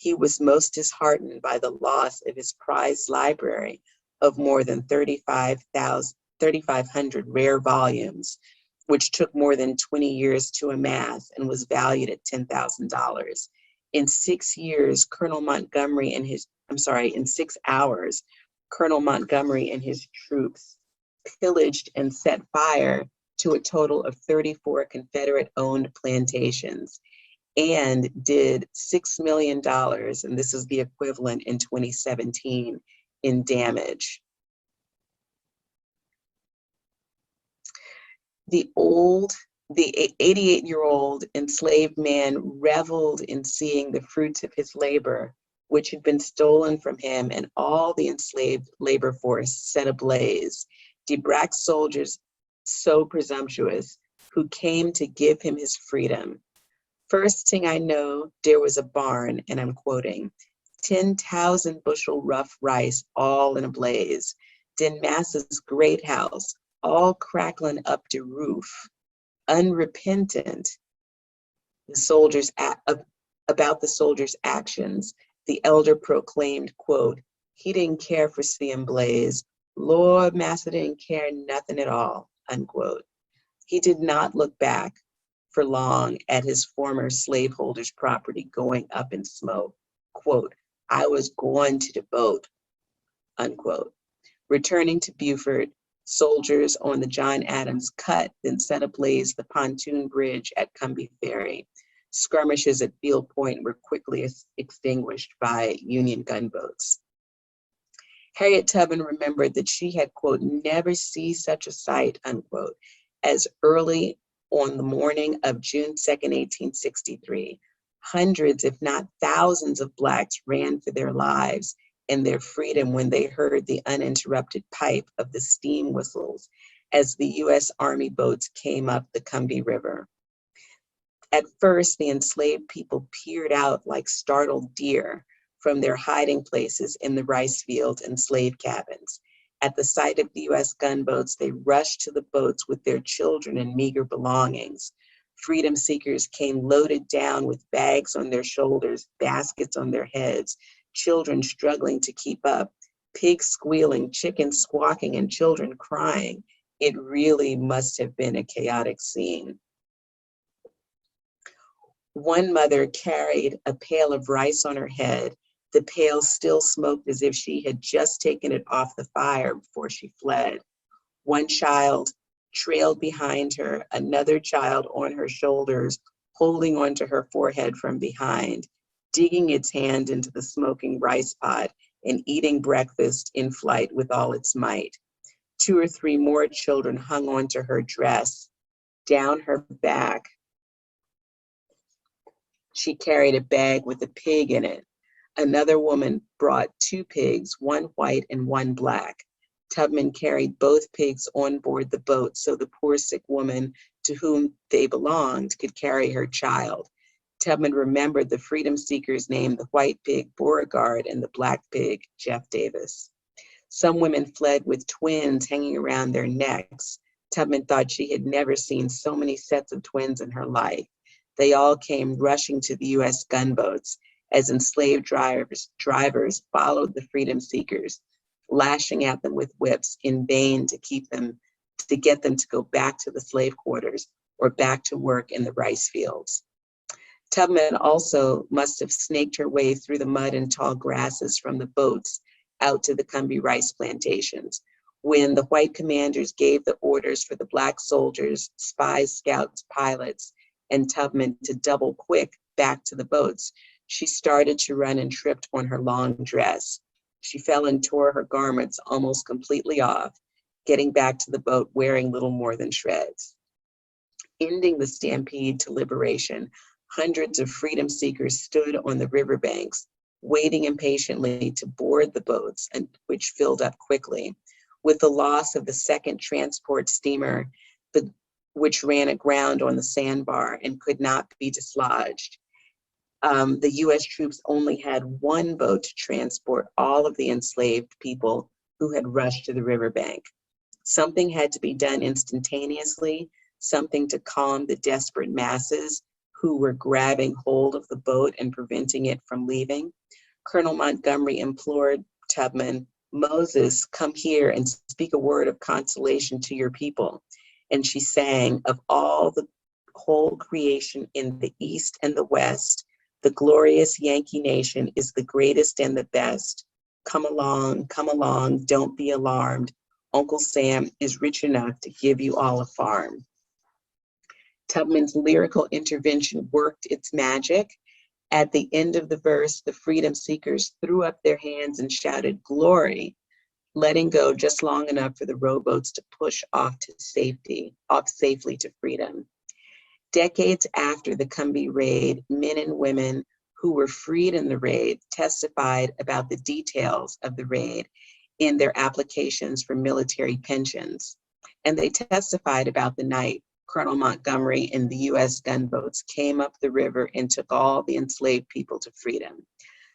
He was most disheartened by the loss of his prized library of more than 3,500 rare volumes, which took more than 20 years to amass and was valued at $10,000. In 6 years, in 6 hours, Colonel Montgomery and his troops pillaged and set fire to a total of 34 Confederate-owned plantations and did $6 million, and this is the equivalent in 2017, in damage. The 88-year-old enslaved man reveled in seeing the fruits of his labor, which had been stolen from him, and all the enslaved labor force set ablaze. DeBrack's soldiers, so presumptuous, who came to give him his freedom. First thing I know, there was a barn, and I'm quoting, 10,000 bushel rough rice, all in a blaze. Den Mass's great house, all crackling up the roof. Unrepentant, about the soldiers' actions, the elder proclaimed, quote, he didn't care for seeing blaze. Lord, Massa didn't care nothing at all, unquote. He did not look back for long at his former slaveholders' property going up in smoke. Quote, I was going to the boat, unquote. Returning to Beaufort, soldiers on the John Adams cut, then set ablaze the pontoon bridge at Combee Ferry. Skirmishes at Field Point were quickly extinguished by Union gunboats. Harriet Tubman remembered that she had, quote, never seen such a sight, unquote, as early on the morning of June 2nd, 1863. Hundreds, if not thousands of Blacks ran for their lives and their freedom when they heard the uninterrupted pipe of the steam whistles as the U.S. Army boats came up the Combahee River. At first, the enslaved people peered out like startled deer from their hiding places in the rice fields and slave cabins. At the sight of the U.S. gunboats, they rushed to the boats with their children and meager belongings. Freedom seekers came loaded down with bags on their shoulders, baskets on their heads, children struggling to keep up, pigs squealing, chickens squawking, and children crying. It really must have been a chaotic scene. One mother carried a pail of rice on her head. The pail still smoked as if she had just taken it off the fire before she fled. One child trailed behind her, another child on her shoulders, holding onto her forehead from behind, digging its hand into the smoking rice pot and eating breakfast in flight with all its might. 2 or 3 more children hung onto her dress. Down her back, she carried a bag with a pig in it. Another woman brought 2 pigs, one white and one black. Tubman carried both pigs on board the boat so the poor sick woman to whom they belonged could carry her child. Tubman remembered the freedom seekers named the white pig Beauregard and the black pig Jeff Davis. Some women fled with twins hanging around their necks. Tubman thought she had never seen so many sets of twins in her life. They all came rushing to the U.S. gunboats as enslaved drivers followed the freedom seekers, lashing at them with whips in vain to get them to go back to the slave quarters or back to work in the rice fields. Tubman also must have snaked her way through the mud and tall grasses from the boats out to the Combee rice plantations. When the white commanders gave the orders for the black soldiers, spies, scouts, pilots, and Tubman to double quick back to the boats, she started to run and tripped on her long dress. She fell and tore her garments almost completely off, getting back to the boat wearing little more than shreds. Ending the stampede to liberation, hundreds of freedom seekers stood on the riverbanks, waiting impatiently to board the boats, which filled up quickly. With the loss of the second transport steamer, which ran aground on the sandbar and could not be dislodged, the U.S. troops only had one boat to transport all of the enslaved people who had rushed to the riverbank. Something had to be done instantaneously, something to calm the desperate masses who were grabbing hold of the boat and preventing it from leaving. Colonel Montgomery implored Tubman, "Moses, come here and speak a word of consolation to your people." And she sang, "Of all the whole creation in the East and the West, the glorious Yankee nation is the greatest and the best. Come along, don't be alarmed. Uncle Sam is rich enough to give you all a farm." Tubman's lyrical intervention worked its magic. At the end of the verse, the freedom seekers threw up their hands and shouted, "Glory," letting go just long enough for the rowboats to push off safely to freedom. Decades after the Combee Raid, men and women who were freed in the raid testified about the details of the raid in their applications for military pensions. And they testified about the night Colonel Montgomery and the US gunboats came up the river and took all the enslaved people to freedom.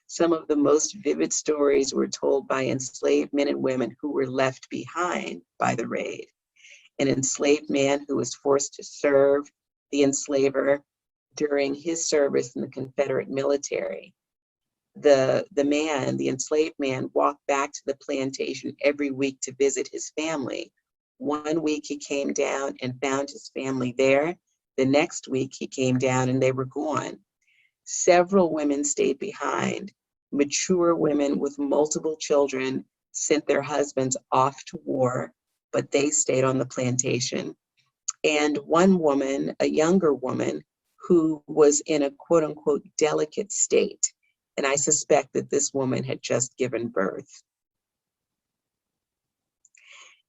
Some of the most vivid stories were told by enslaved men and women who were left behind by the raid. An enslaved man who was forced to serve the enslaver during his service in the Confederate military. The enslaved man, walked back to the plantation every week to visit his family. One week he came down and found his family there. The next week he came down and they were gone. Several women stayed behind. Mature women with multiple children sent their husbands off to war, but they stayed on the plantation. And one woman, a younger woman, who was in a quote unquote delicate state. And I suspect that this woman had just given birth.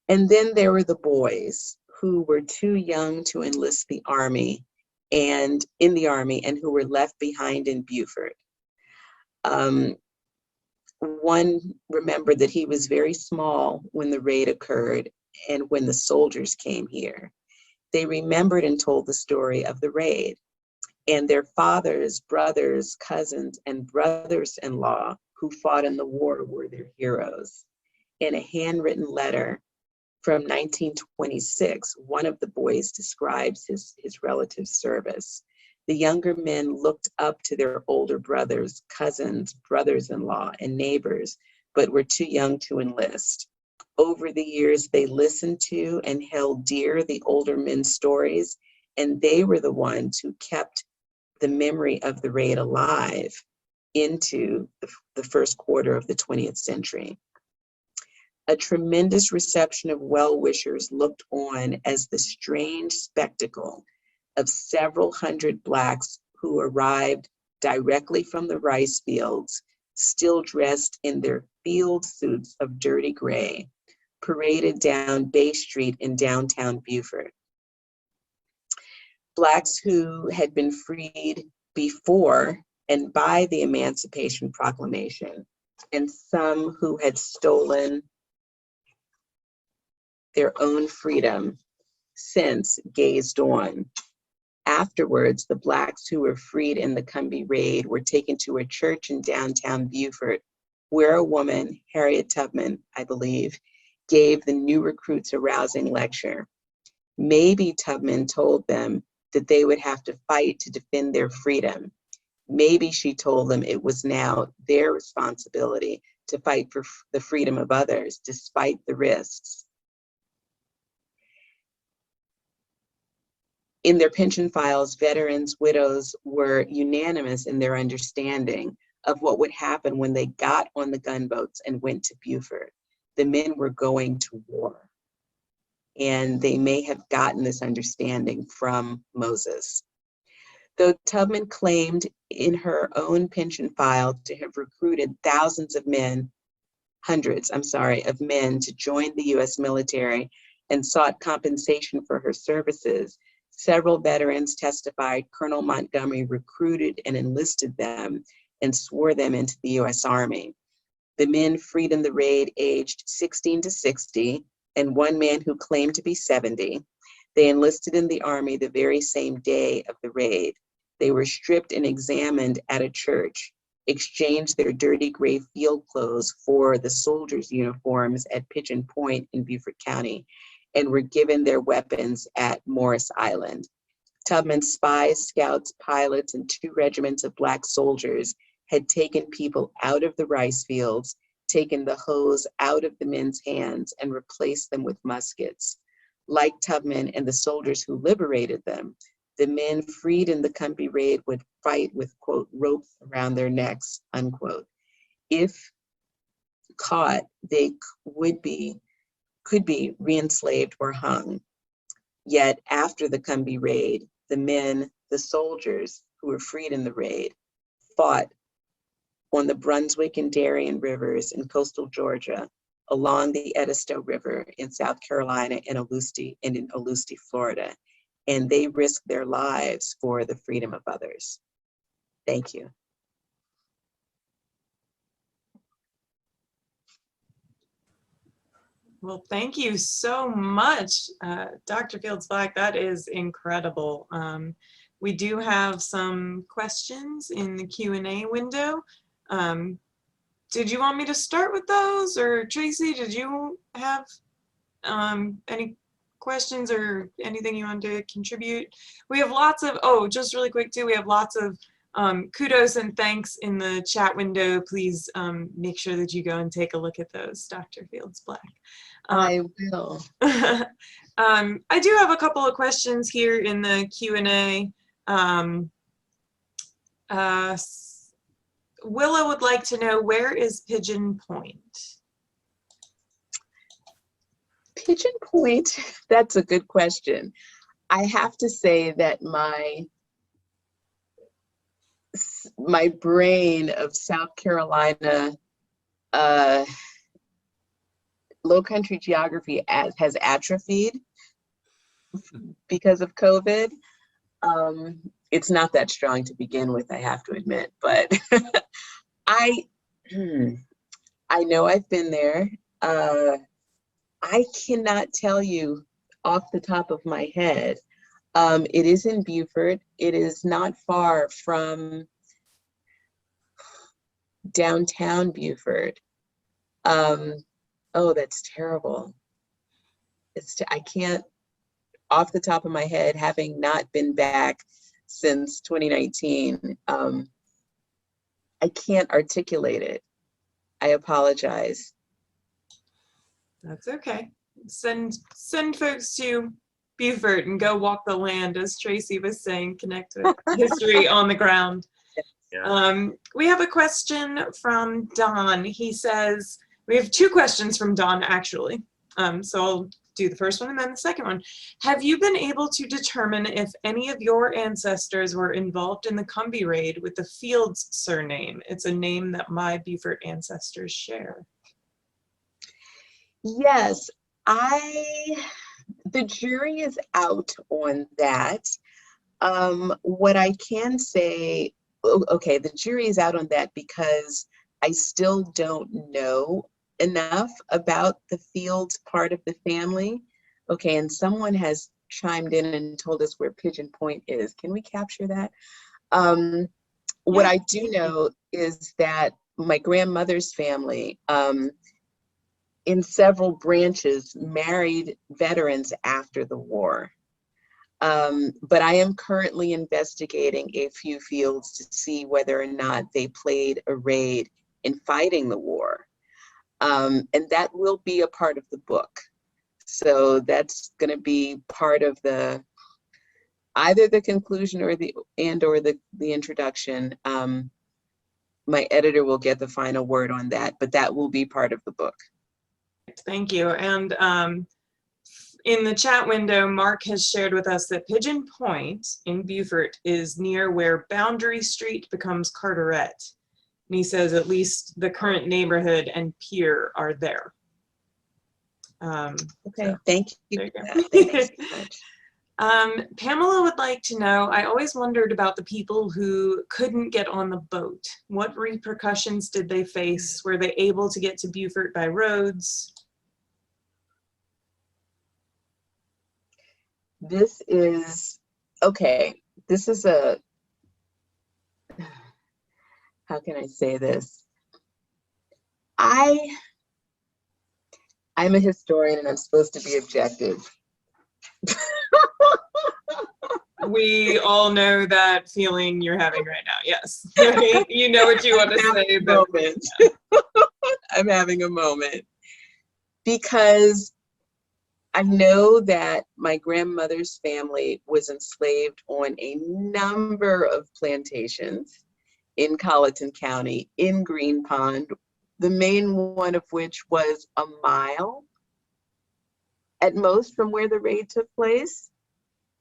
And then there were the boys who were too young to enlist the army and who were left behind in Beaufort. One remembered that he was very small when the raid occurred and when the soldiers came here. They remembered and told the story of the raid, and their fathers, brothers, cousins, and brothers-in-law who fought in the war were their heroes. In a handwritten letter from 1926, one of the boys describes his relative's service. The younger men looked up to their older brothers, cousins, brothers-in-law, and neighbors, but were too young to enlist. Over the years, they listened to and held dear the older men's stories, and they were the ones who kept the memory of the raid alive into the first quarter of the 20th century. A tremendous reception of well-wishers looked on as the strange spectacle of several hundred Blacks who arrived directly from the rice fields, still dressed in their field suits of dirty gray, paraded down Bay Street in downtown Beaufort. Blacks who had been freed before and by the Emancipation Proclamation, and some who had stolen their own freedom since gazed on. Afterwards, the Blacks who were freed in the Combee Raid were taken to a church in downtown Beaufort, where a woman, Harriet Tubman, I believe, gave the new recruits a rousing lecture. Maybe Tubman told them that they would have to fight to defend their freedom. Maybe she told them it was now their responsibility to fight for the freedom of others, despite the risks. In their pension files, veterans' widows were unanimous in their understanding of what would happen when they got on the gunboats and went to Beaufort. The men were going to war, and they may have gotten this understanding from Moses. Though Tubman claimed in her own pension file to have recruited hundreds of men to join the US military and sought compensation for her services, several veterans testified Colonel Montgomery recruited and enlisted them and swore them into the US Army. The men freed in the raid aged 16 to 60, and one man who claimed to be 70. They enlisted in the Army the very same day of the raid. They were stripped and examined at a church, exchanged their dirty gray field clothes for the soldiers' uniforms at Pigeon Point in Beaufort County, and were given their weapons at Morris Island. Tubman's spies, scouts, pilots, and 2 regiments of Black soldiers had taken people out of the rice fields, taken the hoes out of the men's hands, and replaced them with muskets. Like Tubman and the soldiers who liberated them, the men freed in the Combahee Raid would fight with, quote, ropes around their necks, unquote. If caught, they could be re-enslaved or hung. Yet after the Combahee Raid, the men, the soldiers who were freed in the raid, fought on the Brunswick and Darien rivers in coastal Georgia, along the Edda River in South Carolina, and in Olustee, Florida. And they risked their lives for the freedom of others. Thank you. Well, thank you so much, Dr. Fields Black. That is incredible. We do have some questions in the Q&A window. Did you want me to start with those, or Tracy, did you have any questions or anything you want to contribute? We have lots of, oh, just really quick too, we have lots of kudos and thanks in the chat window. Please make sure that you go and take a look at those, Dr. Fields Black. I will. I do have a couple of questions here in the Q&A. Willa would like to know, where is Pigeon Point? Pigeon Point, that's a good question. I have to say that my brain of South Carolina low country geography has atrophied because of COVID. It's not that strong to begin with, I have to admit, but I know I've been there. I cannot tell you off the top of my head. It is in Beaufort. It is not far from downtown Beaufort. Oh, that's terrible. I can't, off the top of my head, having not been back since 2019, I can't articulate it. I apologize. That's okay. Send folks to Beaufort and go walk the land, as Tracy was saying, connect to history on the ground. Yeah. We have a question from Don. He says, we have 2 questions from Don, actually. So I'll do the first one and then the second one. Have you been able to determine if any of your ancestors were involved in the Combee Raid with the Fields surname? It's a name that my Beaufort ancestors share. Yes, the jury is out on that. What I can say, okay, the jury is out on that because I still don't know enough about the Fields part of the family. Okay, and someone has chimed in and told us where Pigeon Point is. Can we capture that? What I do know is that my grandmother's family, in several branches, married veterans after the war. But I am currently investigating a few Fields to see whether or not they played a raid in fighting the war. And that will be a part of the book. So that's going to be part of either the conclusion or the introduction. My editor will get the final word on that, but that will be part of the book. Thank you. And in the chat window, Mark has shared with us that Pigeon Point in Beaufort is near where Boundary Street becomes Carteret. And he says at least the current neighborhood and pier are there. Okay, so, thank you. There you go. Thank you so much. Pamela would like to know, I always wondered about the people who couldn't get on the boat. What repercussions did they face? Were they able to get to Beaufort by roads? This is, okay, this is how can I say this? I'm a historian and I'm supposed to be objective. We all know that feeling you're having right now. Yes. You know what you want to say, but moment. I'm having a moment because I know that my grandmother's family was enslaved on a number of plantations in Colleton County, in Green Pond, the main one of which was a mile at most from where the raid took place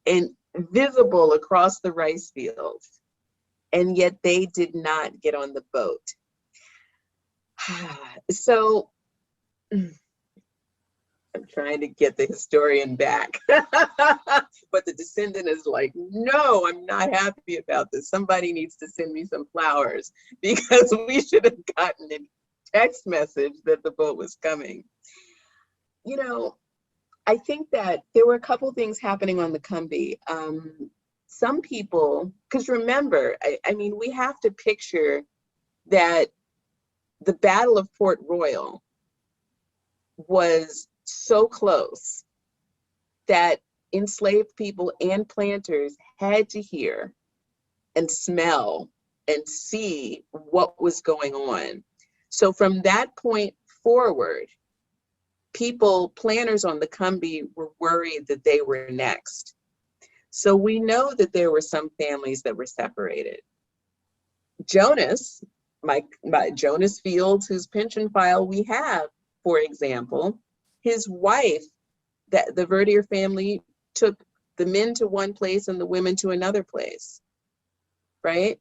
and visible across the rice fields. And yet they did not get on the boat. So I'm trying to get the historian back. But the descendant is like, no, I'm not happy about this. Somebody needs to send me some flowers because we should have gotten a text message that the boat was coming. You know, I think that there were a couple things happening on the Combee. Some people, because remember, I mean, we have to picture that the Battle of Port Royal was so close that enslaved people and planters had to hear and smell and see what was going on. So from that point forward, planters on the Combee were worried that they were next. So we know that there were some families that were separated. Jonas, my Jonas Fields, whose pension file we have, for example, his wife, that the Verdier family took the men to one place and the women to another place, right?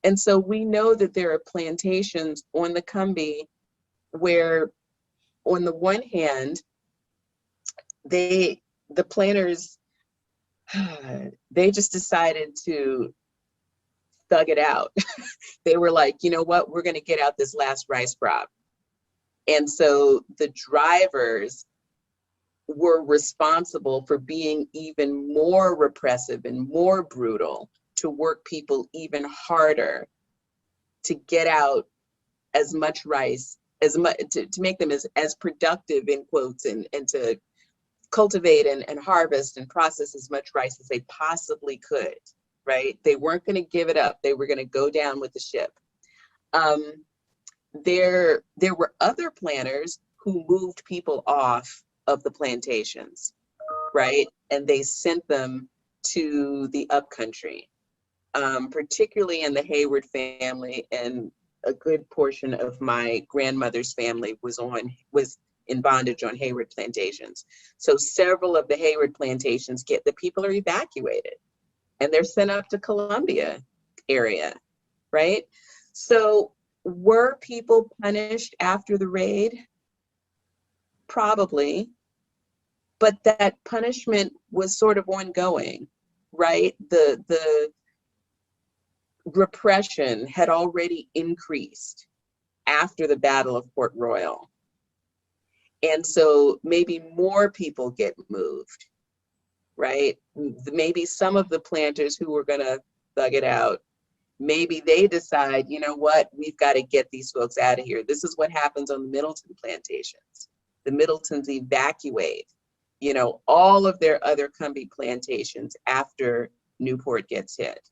And so we know that there are plantations on the Combee where, on the one hand, the planters, they just decided to thug it out. They were like, you know what, we're gonna get out this last rice crop. And so the drivers were responsible for being even more repressive and more brutal to work people even harder to get out as much rice, as much to make them as productive in quotes and to cultivate and harvest and process as much rice as they possibly could, right? They weren't going to give it up. They were going to go down with the ship. There were other planters who moved people off of the plantations, right? And they sent them to the upcountry, particularly in the Hayward family, and a good portion of my grandmother's family was in bondage on Hayward plantations. So several of the Hayward plantations the people are evacuated and they're sent up to Columbia area, right? So were people punished after the raid? Probably, but that punishment was sort of ongoing, right? The repression had already increased after the Battle of Port Royal. And so maybe more people get moved, right? Maybe some of the planters who were gonna thug it out, maybe they decide, you know what, we've got to get these folks out of here. This is what happens on the Middleton plantations. The Middletons evacuate, you know, all of their other Combee plantations after Newport gets hit,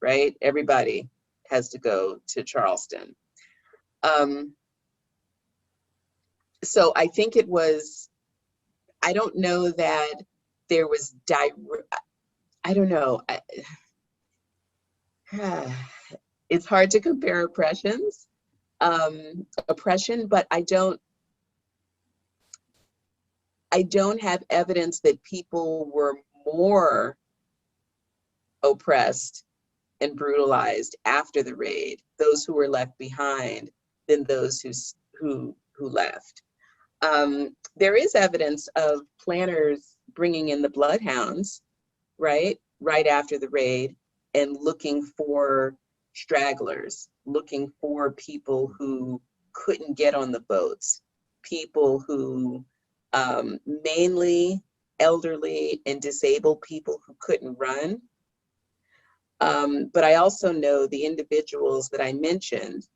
right? Everybody has to go to Charleston. So I think it was, I don't know that there was I don't know. It's hard to compare oppression, but I don't have evidence that people were more oppressed and brutalized after the raid, those who were left behind, than those who left. There is evidence of planters bringing in the bloodhounds, right after the raid, and looking for stragglers, looking for people who couldn't get on the boats, people who mainly elderly and disabled people who couldn't run. But I also know the individuals that I mentioned,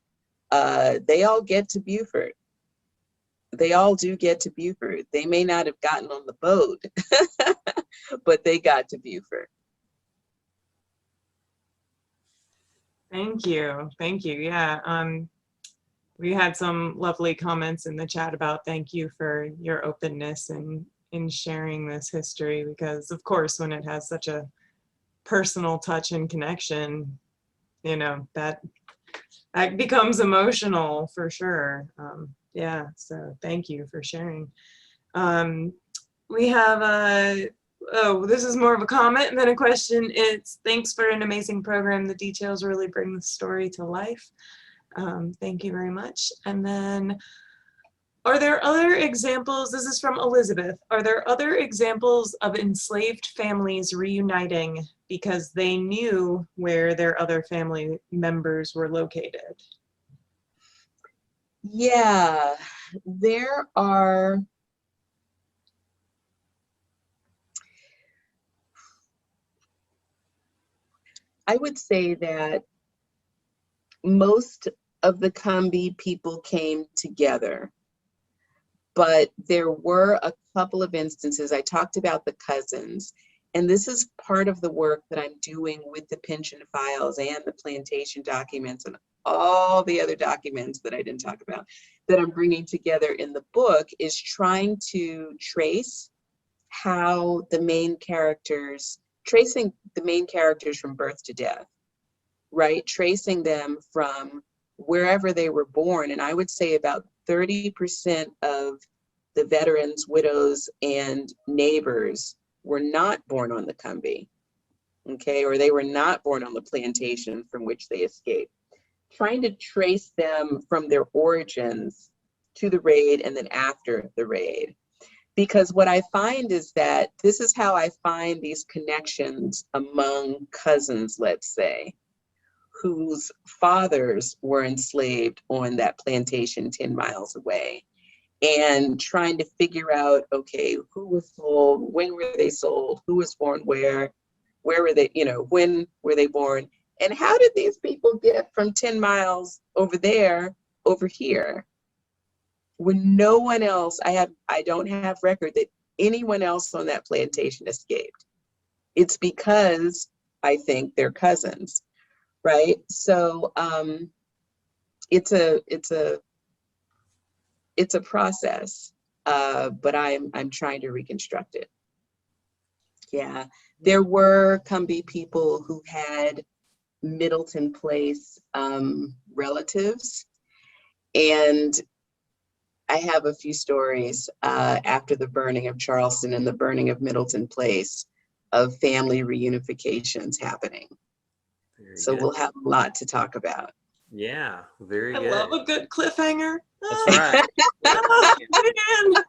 they all get to Beaufort. They all do get to Beaufort. They may not have gotten on the boat, but they got to Beaufort. Thank you. Thank you. Yeah. We had some lovely comments in the chat about thank you for your openness and in sharing this history, because of course, when it has such a personal touch and connection, you know, that becomes emotional for sure. Yeah, so thank you for sharing. We have oh, this is more of a comment than a question. It's thanks for an amazing program. The details really bring the story to life. Thank you very much. And then, are there other examples? This is from Elizabeth. Are there other examples of enslaved families reuniting because they knew where their other family members were located? Yeah, there are. I would say that most of the Combee people came together, but there were a couple of instances. I talked about the cousins, and this is part of the work that I'm doing with the pension files and the plantation documents and all the other documents that I didn't talk about that I'm bringing together in the book, is trying to trace how the main characters, tracing the main characters from birth to death, right? Tracing them from wherever they were born. And I would say about 30% of the veterans, widows, and neighbors were not born on the Combee, okay? Or they were not born on the plantation from which they escaped. Trying to trace them from their origins to the raid and then after the raid. Because what I find is that this is how I find these connections among cousins, let's say, whose fathers were enslaved on that plantation 10 miles away, and trying to figure out, okay, who was sold, when were they sold, who was born where were they, you know, when were they born, and how did these people get from 10 miles over there over here? When no one else, I don't have record that anyone else on that plantation escaped. It's because I think they're cousins, right? So it's a process, but I'm trying to reconstruct it. Yeah, there were Combee people who had Middleton Place relatives, and I have a few stories after the burning of Charleston and the burning of Middleton Place of family reunifications happening. So we'll have a lot to talk about. Yeah, very good. I love a good cliffhanger. That's right. Oh, man.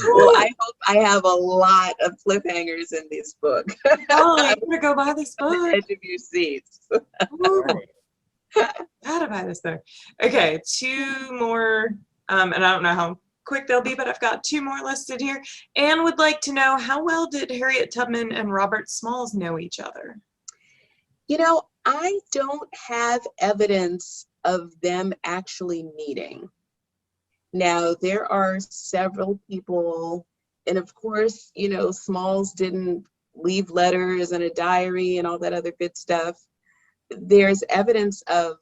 Well, I hope I have a lot of cliffhangers in this book. Oh, I'm gonna go buy this book. Edge of your seats. Ooh, gotta buy this book. Okay, two more, and I don't know how quick they'll be, but I've got two more listed here. Anne would like to know, how well did Harriet Tubman and Robert Smalls know each other? You know, I don't have evidence of them actually meeting. Now, there are several people, and of course, you know, Smalls didn't leave letters and a diary and all that other good stuff. There's evidence of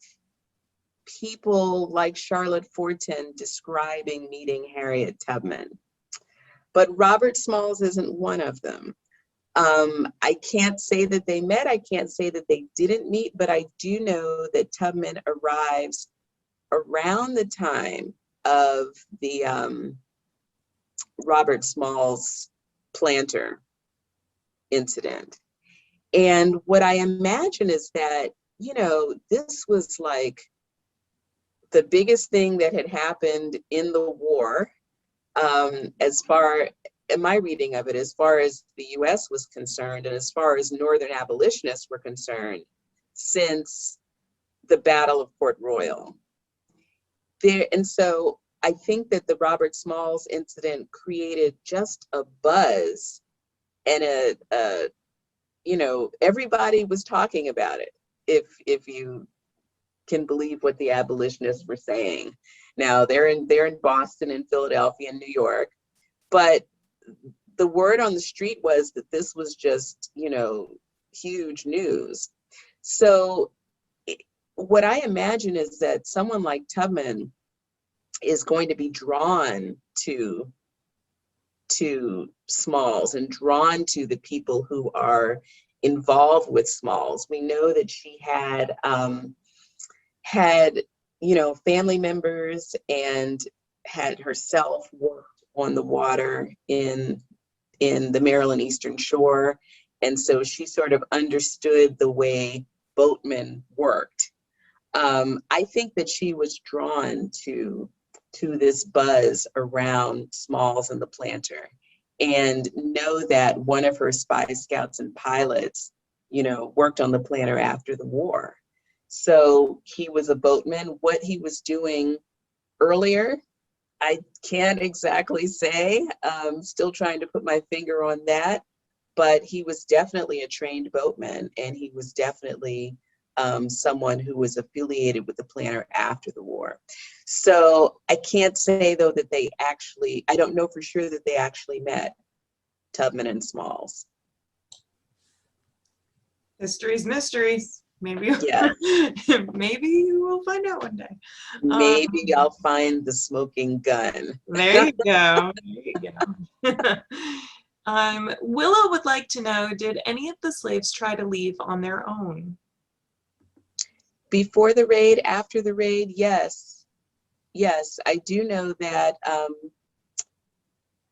people like Charlotte Fortin describing meeting Harriet Tubman, but Robert Smalls isn't one of them. I can't say that they met, I can't say that they didn't meet, but I do know that Tubman arrives around the time of the Robert Smalls planter incident. And what I imagine is that, you know, this was like the biggest thing that had happened in the war, as far, in my reading of it, as far as the US was concerned, and as far as Northern abolitionists were concerned, since the Battle of Port Royal. And so I think that the Robert Smalls incident created just a buzz, and you know, everybody was talking about it, if you can believe what the abolitionists were saying. Now they're in Boston and Philadelphia and New York, but the word on the street was that this was just, you know, huge news. So what I imagine is that someone like Tubman is going to be drawn to Smalls and drawn to the people who are involved with Smalls. We know that she had family members and had herself worked on the water in the Maryland Eastern Shore. And so she sort of understood the way boatmen worked. I think that she was drawn to this buzz around Smalls and the planter, and know that one of her spy scouts and pilots, worked on the planter after the war. So he was a boatman. What he was doing earlier, I can't exactly say. I'm still trying to put my finger on that, but he was definitely a trained boatman, and he was definitely someone who was affiliated with the planter after the war. So I can't say though that I don't know for sure that they actually met, Tubman and Smalls. History's mysteries. Maybe, Yeah. maybe we'll find out one day. Maybe I'll find the smoking gun. There you go. There you go. Willow would like to know, did any of the slaves try to leave on their own? Before the raid, after the raid, yes. Yes, I do know that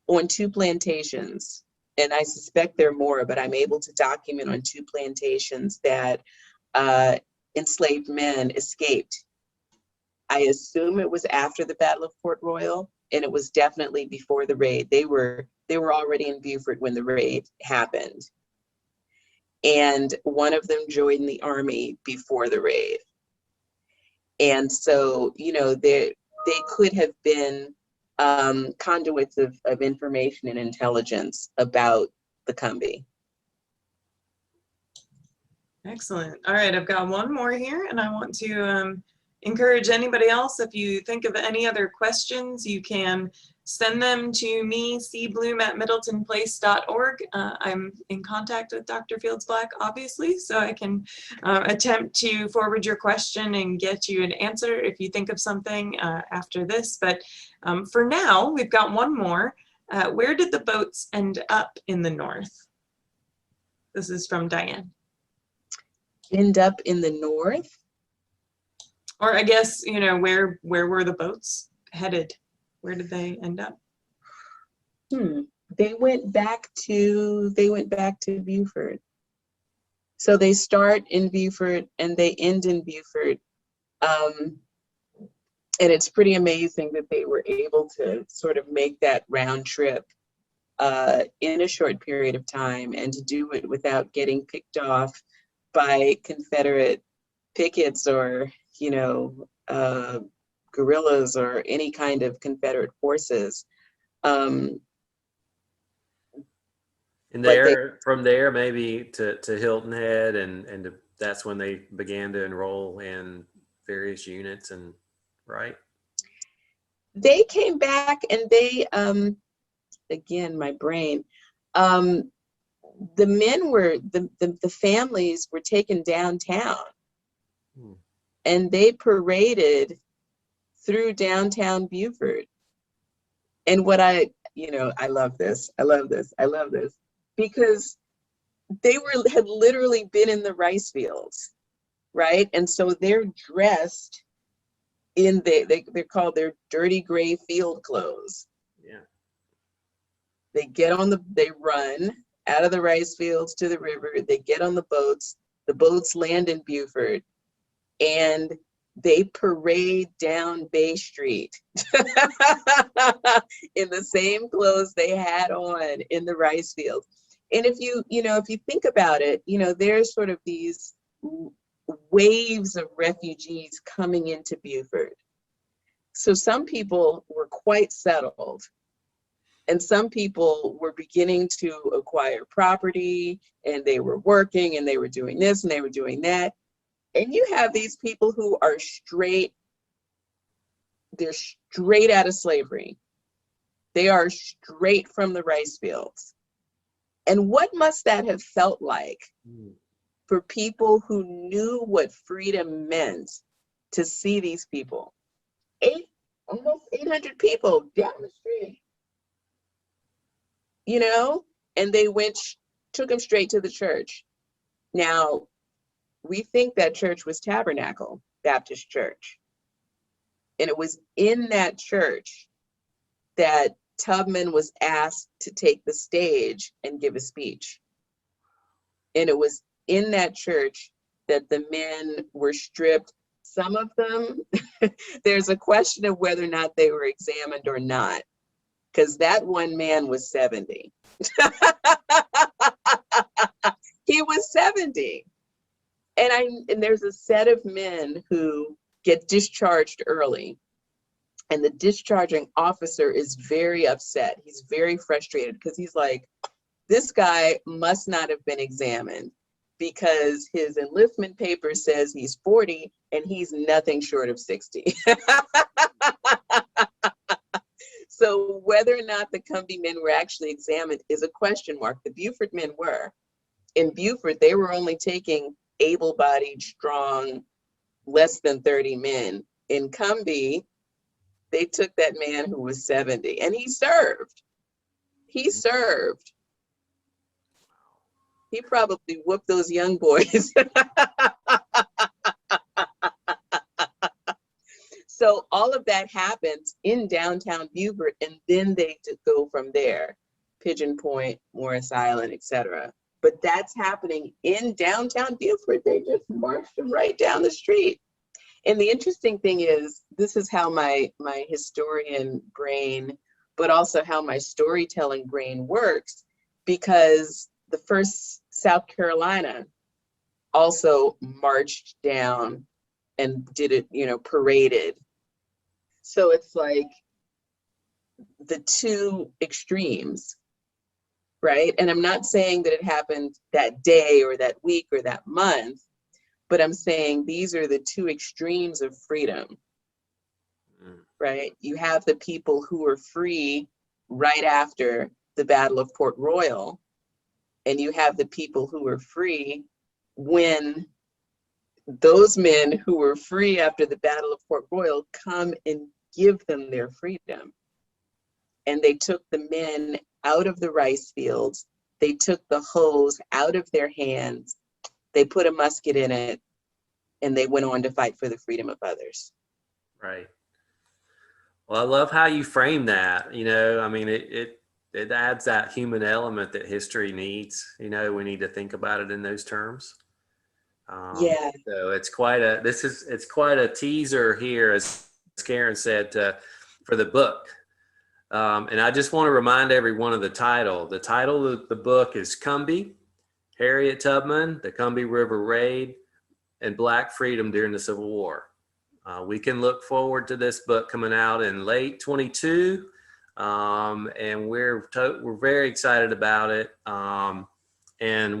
on 2 plantations, and I suspect there are more, but I'm able to document on 2 plantations that enslaved men escaped. I assume it was after the Battle of Port Royal, and it was definitely before the raid. They were already in Beaufort when the raid happened. And one of them joined the army before the raid. And so, they could have been conduits of information and intelligence about the Combee. Excellent. All right, I've got one more here, and I want to encourage anybody else, if you think of any other questions, you can send them to me, cbloom@middletonplace.org. I'm in contact with Dr. Fields Black, obviously, so I can attempt to forward your question and get you an answer if you think of something after this. But for now, we've got one more. Where did the boats end up in the north? This is from Diane. End up in the north? Or I guess, where were the boats headed? Where did they end up? They went back to Beaufort. So they start in Beaufort and they end in Beaufort. And it's pretty amazing that they were able to sort of make that round trip in a short period of time, and to do it without getting picked off by Confederate pickets or guerrillas or any kind of Confederate forces. And from there maybe to Hilton Head, and that's when they began to enroll in various units, and right? They came back and they, again, my brain, the men were, the families were taken downtown. And they paraded through downtown Beaufort. And what I love this, because they had literally been in the rice fields, right? And so they're dressed in they're called their dirty gray field clothes. Yeah. They run out of the rice fields to the river, they get on the boats land in Beaufort, and they parade down Bay Street in the same clothes they had on in the rice fields. And if you think about it, there's sort of these waves of refugees coming into Beaufort. So some people were quite settled, and some people were beginning to acquire property, and they were working, and they were doing this, and they were doing that. And you have these people who are they're straight out of slavery. They are straight from the rice fields. And what must that have felt like for people who knew what freedom meant to see these people. Almost 800 people down the street, you know, and they took them straight to the church. Now, we think that church was Tabernacle Baptist Church. And it was in that church that Tubman was asked to take the stage and give a speech. And it was in that church that the men were stripped. Some of them, there's a question of whether or not they were examined or not, because that one man was 70. He was 70. And there's a set of men who get discharged early. And the discharging officer is very upset. He's very frustrated because he's like, this guy must not have been examined because his enlistment paper says he's 40 and he's nothing short of 60. So whether or not the Combee men were actually examined is a question mark. The Beaufort men were. In Beaufort, they were only taking able-bodied, strong, less than 30 men. In Combee, they took that man who was 70 and he served. He served. He probably whooped those young boys. So all of that happens in downtown Beaufort, and then they go from there, Pigeon Point, Morris Island, etc. But that's happening in downtown Beaufort. They just marched them right down the street. And the interesting thing is, this is how my historian brain, but also how my storytelling brain works, because the 1st South Carolina also marched down and did it, you know, paraded. So it's like the two extremes, right? And I'm not saying that it happened that day or that week or that month, but I'm saying these are the two extremes of freedom, right? You have the people who were free right after the Battle of Port Royal, and you have the people who were free when those men who were free after the Battle of Port Royal come and give them their freedom. And they took the men out of the rice fields. They took the hose out of their hands. They put a musket in it, and they went on to fight for the freedom of others. Right. Well, I love how you frame that. You know, I mean, it adds that human element that history needs. You know, we need to think about it in those terms. Yeah. So it's quite a teaser here, as Karen said, for the book. And I just want to remind everyone of the title. The title of the book is Combee, Harriet Tubman, the Combahee River Raid, and Black Freedom During the Civil War. We can look forward to this book coming out in late 22, and we're very excited about it. And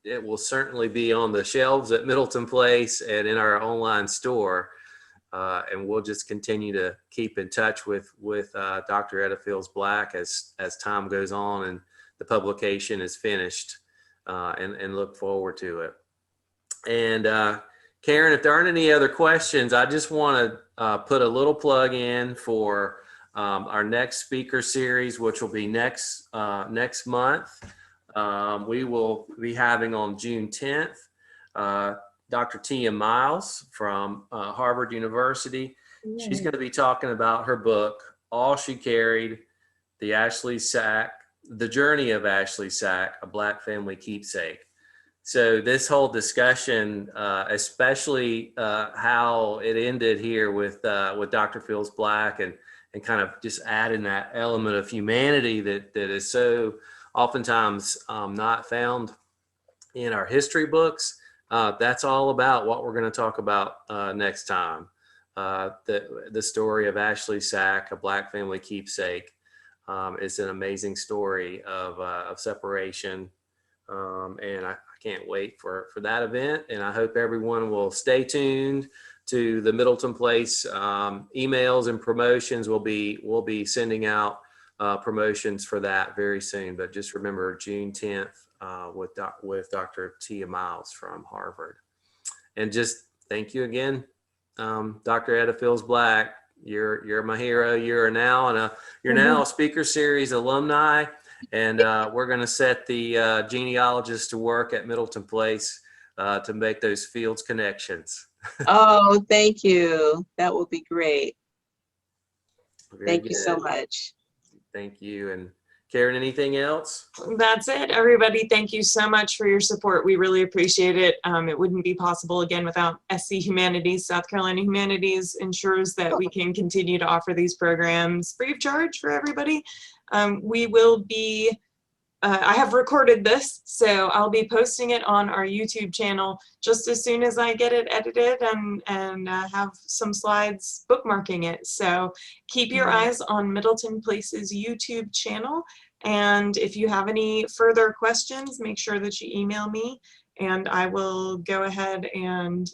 it will certainly be on the shelves at Middleton Place and in our online store. And we'll just continue to keep in touch with Dr. Edda Fields Black as time goes on and the publication is finished, and look forward to it. And Karen, if there aren't any other questions, I just want to put a little plug in for our next speaker series, which will be next month. We will be having on June 10th, Dr. Tia Miles from Harvard University. Yeah. She's going to be talking about her book, All She Carried, The Journey of Ashley Sack, A Black Family Keepsake. So this whole discussion, especially how it ended here with Dr. Fields Black and kind of just adding that element of humanity that is so oftentimes not found in our history books. That's all about what we're going to talk about next time. The story of Ashley Sack, A Black Family Keepsake, is an amazing story of separation. And I can't wait for that event. And I hope everyone will stay tuned to the Middleton Place emails and promotions. We'll be sending out promotions for that very soon. But just remember, June 10th, with Dr. Tia Miles from Harvard. And just thank you again, Dr. Edda Fields Black. You're my hero. You're now a speaker series alumni, and we're going to set the genealogists to work at Middleton Place to make those Fields connections. Oh, thank you. That will be great. Thank you so Good. much. Thank you. And Karen, anything else? That's it, everybody. Thank you so much for your support. We really appreciate it. It wouldn't be possible again without SC Humanities. South Carolina Humanities ensures that we can continue to offer these programs free of charge for everybody. We will be, I have recorded this, so I'll be posting it on our YouTube channel just as soon as I get it edited and have some slides bookmarking it. So keep your eyes on Middleton Place's YouTube channel. And if you have any further questions, make sure that you email me and I will go ahead and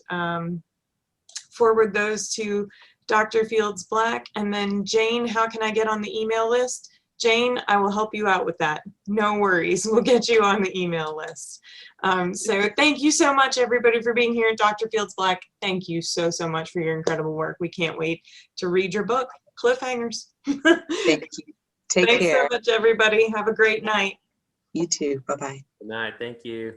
forward those to Dr. Fields Black. And then Jane, how can I get on the email list? Jane, I will help you out with that. No worries, we'll get you on the email list. So thank you so much, everybody, for being here. Dr. Fields Black, thank you so much for your incredible work. We can't wait to read your book, Cliffhangers. Thank you. Take Thanks care. so much, everybody. Have a great night. You too. Bye-bye. Good night. Thank you.